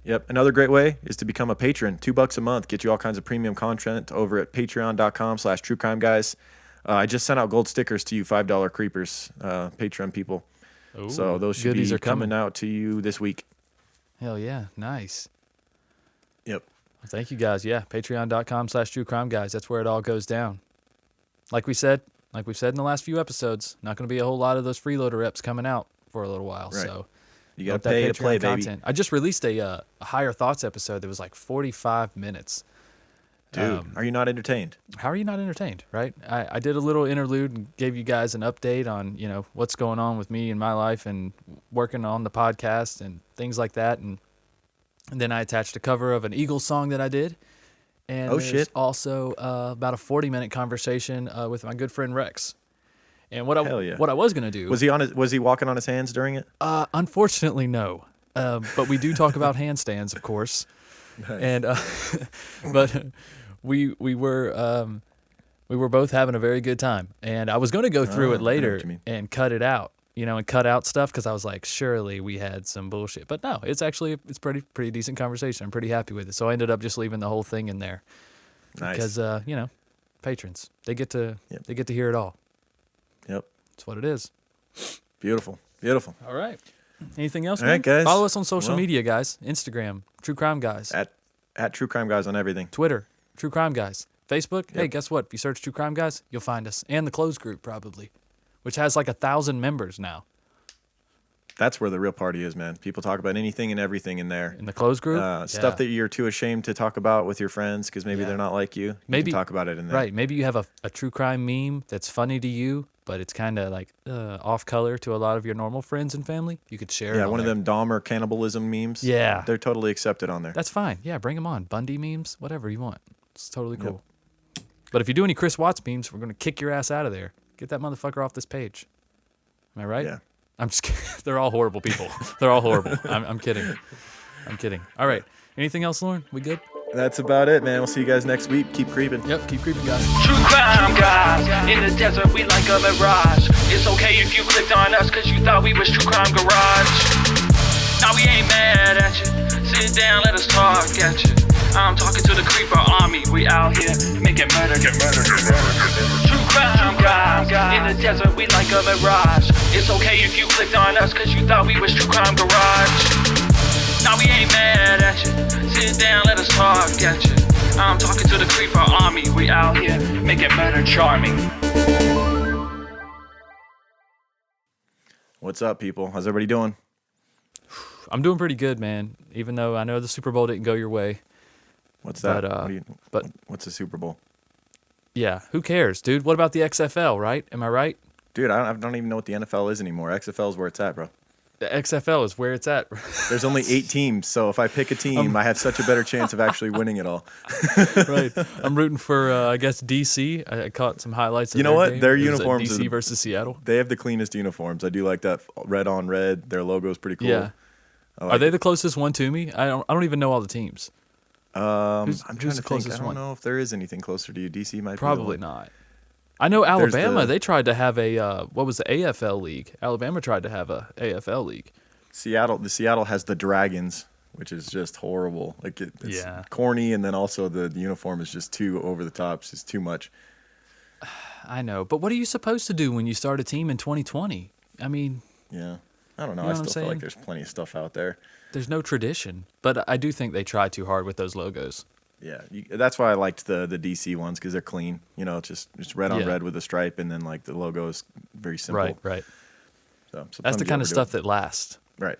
Yep. Another great way is to become a patron. $2 a month. Get you all kinds of premium content over at patreon.com/truecrimeguys. I just sent out gold stickers to you, $5 creepers, Patreon people. Ooh, So those should goodies be are coming out to you this week. Hell yeah. Nice. Yep. Well, thank you guys. Yeah. Patreon.com/truecrimeguys. That's where it all goes down. Like we've said in the last few episodes, not going to be a whole lot of those freeloader reps coming out for a little while. Right. So You got to pay to play, baby. I just released a Higher Thoughts episode that was like 45 minutes. Dude, are you not entertained? How are you not entertained, right? I did a little interlude and gave you guys an update on, what's going on with me in my life and working on the podcast and things like that. And then I attached a cover of an Eagles song that I did. And there's also about a 40-minute conversation with my good friend Rex. And what I was going to do... Was he walking on his hands during it? Unfortunately, no. But we do talk about handstands, of course. Nice. And but we were both having a very good time, and I was going to go through it later and cut it out, and cut out stuff because I was like, surely we had some bullshit, but no, it's pretty decent conversation. I'm pretty happy with it, so I ended up just leaving the whole thing in there. Nice. Because patrons, they get to hear it all. Yep. That's what it is. Beautiful. All right. Anything else? All right, guys. Follow us on social media, guys. Instagram, True Crime Guys. At True Crime Guys on everything. Twitter, True Crime Guys. Facebook, hey, guess what? If you search True Crime Guys, you'll find us. And the closed group, probably, which has like 1,000 members now. That's where the real party is, man. People talk about anything and everything in there. In the closed group? Stuff that you're too ashamed to talk about with your friends because maybe Yeah. they're not like you. Maybe can talk about it in there. Right. Maybe you have a true crime meme that's funny to you, but it's kind of like off color to a lot of your normal friends and family. You could share it. Yeah, on one there. of them Dahmer cannibalism memes. Yeah. They're totally accepted on there. That's fine. Yeah, bring them on. Bundy memes, whatever you want. It's totally cool. But if you do any Chris Watts memes, we're going to kick your ass out of there. Get that motherfucker off this page. Am I right? Yeah. I'm just kidding. They're all horrible people. They're all horrible. I'm kidding. I'm kidding. All right. Anything else, Lauren? We good? That's about it, man. We'll see you guys next week. Keep creeping. Yep. Keep creeping, guys. True crime guys, in the desert we like a mirage. It's okay if you clicked on us cause you thought we was True Crime Garage. Now we ain't mad at you, sit down, let us talk at you. I'm talking to the creeper army, we out here making murder, get murder, get murder. True crime guys, in the desert we like a mirage. It's okay if you clicked on us cause you thought we was True Crime Garage. Now we ain't mad at you, sit down, let us talk at you. I'm talking to the creeper army, we out here making murder charming. What's up, people? How's everybody doing? I'm doing pretty good, man. Even though I know the Super Bowl didn't go your way. What's that? But what's the Super Bowl? yeah, who cares, dude? What about the XFL, right? Am I right? Dude, I don't even know what the NFL is anymore. XFL is where it's at, bro. The XFL is where it's at. There's only 8 teams, so if I pick a team, I have such a better chance of actually winning it all. Right. I'm rooting for, I guess, DC. I caught some highlights of You know their what? game. Their It was, uniforms are DC the- versus Seattle. They have the cleanest uniforms. I do like that red on red. Their logo is pretty cool. Yeah. I like Are they the closest one to me? I don't even know all the teams. I'm who's trying the to think. closest I don't one? know if there is anything closer to you. DC might Probably be the one. not. I know Alabama, the- they tried to have a, what was the AFL league? Alabama tried to have a AFL league. Seattle has the Dragons, which is just horrible. Like it's Yeah. corny, and then also the uniform is just too over the top. It's just too much. I know, but what are you supposed to do when you start a team in 2020? I mean, Yeah, I don't know. You know I what I'm still feel like saying? there's plenty of stuff out there. there's no tradition. But I do think they try too hard with those logos. Yeah, that's why I liked the DC ones because they're clean. You know, it's just red on Yeah. red with a stripe, and then like the logo is very simple. Right. So That's sometimes the you kind of overdo stuff it. that lasts. Right.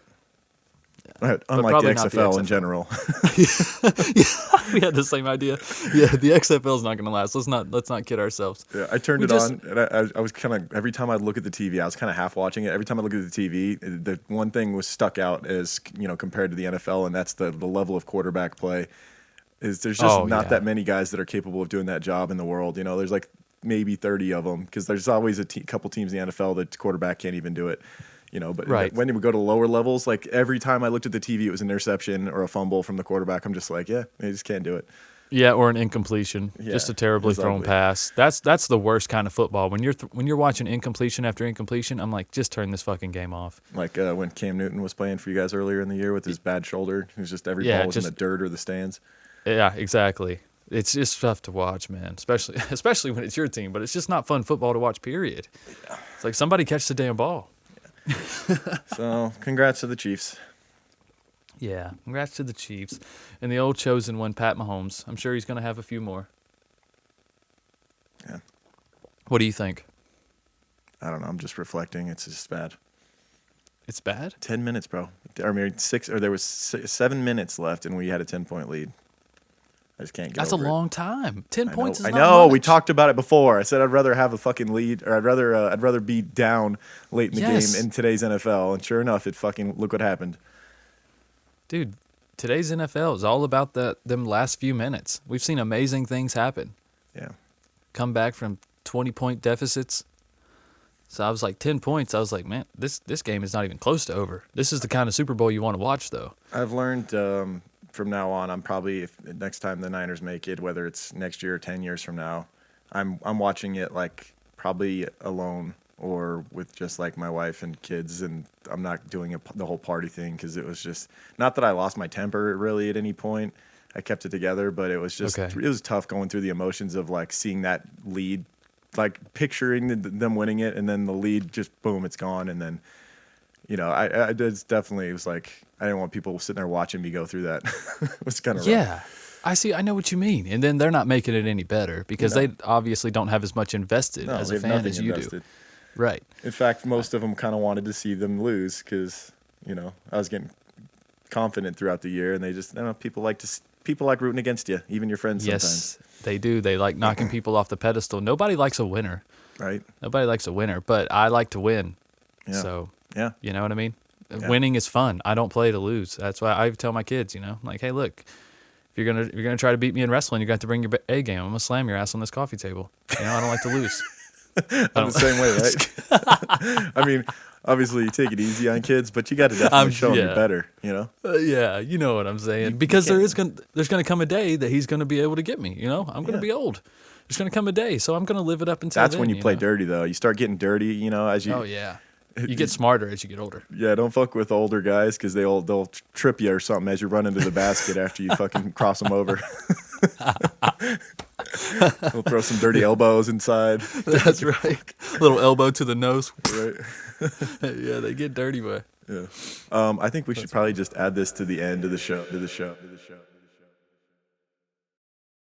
Right. Unlike the probably not the XFL in XFL. general. We had the same idea. Yeah, the XFL is not going to last. Let's not kid ourselves. Yeah, I turned We it just- on, and I was kind of every time I'd look at the TV, I was kind of half watching it. Every time I look at the TV, the one thing was stuck out as compared to the NFL, and that's the level of quarterback play. Is there's just Oh, not yeah. that many guys that are capable of doing that job in the world. You know, there's like maybe 30 of them because there's always a couple teams in the NFL that quarterback can't even do it. You know, but Right. when we go to lower levels, like every time I looked at the TV, it was an interception or a fumble from the quarterback. I'm just like, yeah, they just can't do it. Yeah, or an incompletion, just Yeah, a terribly it's thrown ugly. pass. That's the worst kind of football. When you're watching incompletion after incompletion, I'm like, just turn this fucking game off. Like when Cam Newton was playing for you guys earlier in the year with his bad shoulder, it was just every Yeah, ball was in just- the dirt or the stands. Yeah, exactly. It's just tough to watch, man. Especially when it's your team. But it's just not fun football to watch. Period. It's like somebody catch the damn ball. So congrats to the Chiefs. Yeah, congrats to the Chiefs and the old chosen one, Pat Mahomes. I'm sure he's going to have a few more. Yeah. What do you think? I don't know. I'm just reflecting. It's just bad. It's bad? 10 minutes, bro. I mean, there was 7 minutes left, and we had a 10-point lead. I just can't get That's a over it. long time. 10 points is I not know. We much. talked about it before. I said I'd rather have a fucking lead, or I'd rather be down late in the Yes. game in today's NFL. And sure enough, look what happened. Dude, today's NFL is all about them last few minutes. We've seen amazing things happen. Yeah. Come back from 20-point deficits. So I was like, 10 points. I was like, man, this game is not even close to over. This is the kind of Super Bowl you want to watch, though. I've learned from now on, I'm probably, if next time the Niners make it, whether it's next year or 10 years from now, I'm watching it like probably alone or with just like my wife and kids, and I'm not doing the whole party thing because it was just, not that I lost my temper really at any point. I kept it together, but it was just, Okay. it was tough going through the emotions of like seeing that lead, like picturing them winning it, and then the lead just boom, it's gone, and then I did definitely, it was like I didn't want people sitting there watching me go through that. It was kind of rough. Yeah. I know what you mean. And then they're not making it any better because No. they obviously don't have as much invested No, as they a have fan nothing as you invested. Right. In fact, most of them kind of wanted to see them lose because, I was getting confident throughout the year, and they just, people like rooting against you, even your friends sometimes. Yes, they do. They like knocking people off the pedestal. Nobody likes a winner. Right. Nobody likes a winner, but I like to win. Yeah. So, Yeah. you know what I mean? Yeah. Winning is fun. I don't play to lose. That's why I tell my kids, like, hey, look, if you're gonna try to beat me in wrestling, you're gonna have to bring your A game. I'm gonna slam your ass on this coffee table. I don't like to lose. I'm the same way, right? I mean, obviously you take it easy on kids, but you got to definitely show them you're better, Yeah, you know what I'm saying. Because there's gonna come a day that he's gonna be able to get me. I'm gonna be old. There's gonna come a day, so I'm gonna live it up until That's then, when you play dirty, though. You start getting dirty, as you. Oh yeah. You get smarter as you get older. Yeah, don't fuck with older guys because they'll trip you or something as you run into the basket after you fucking cross them over. They'll throw some dirty elbows inside. That's right. Little elbow to the nose. Right. Yeah, they get dirty, boy. Yeah. I think we should probably just add this to the end of the show.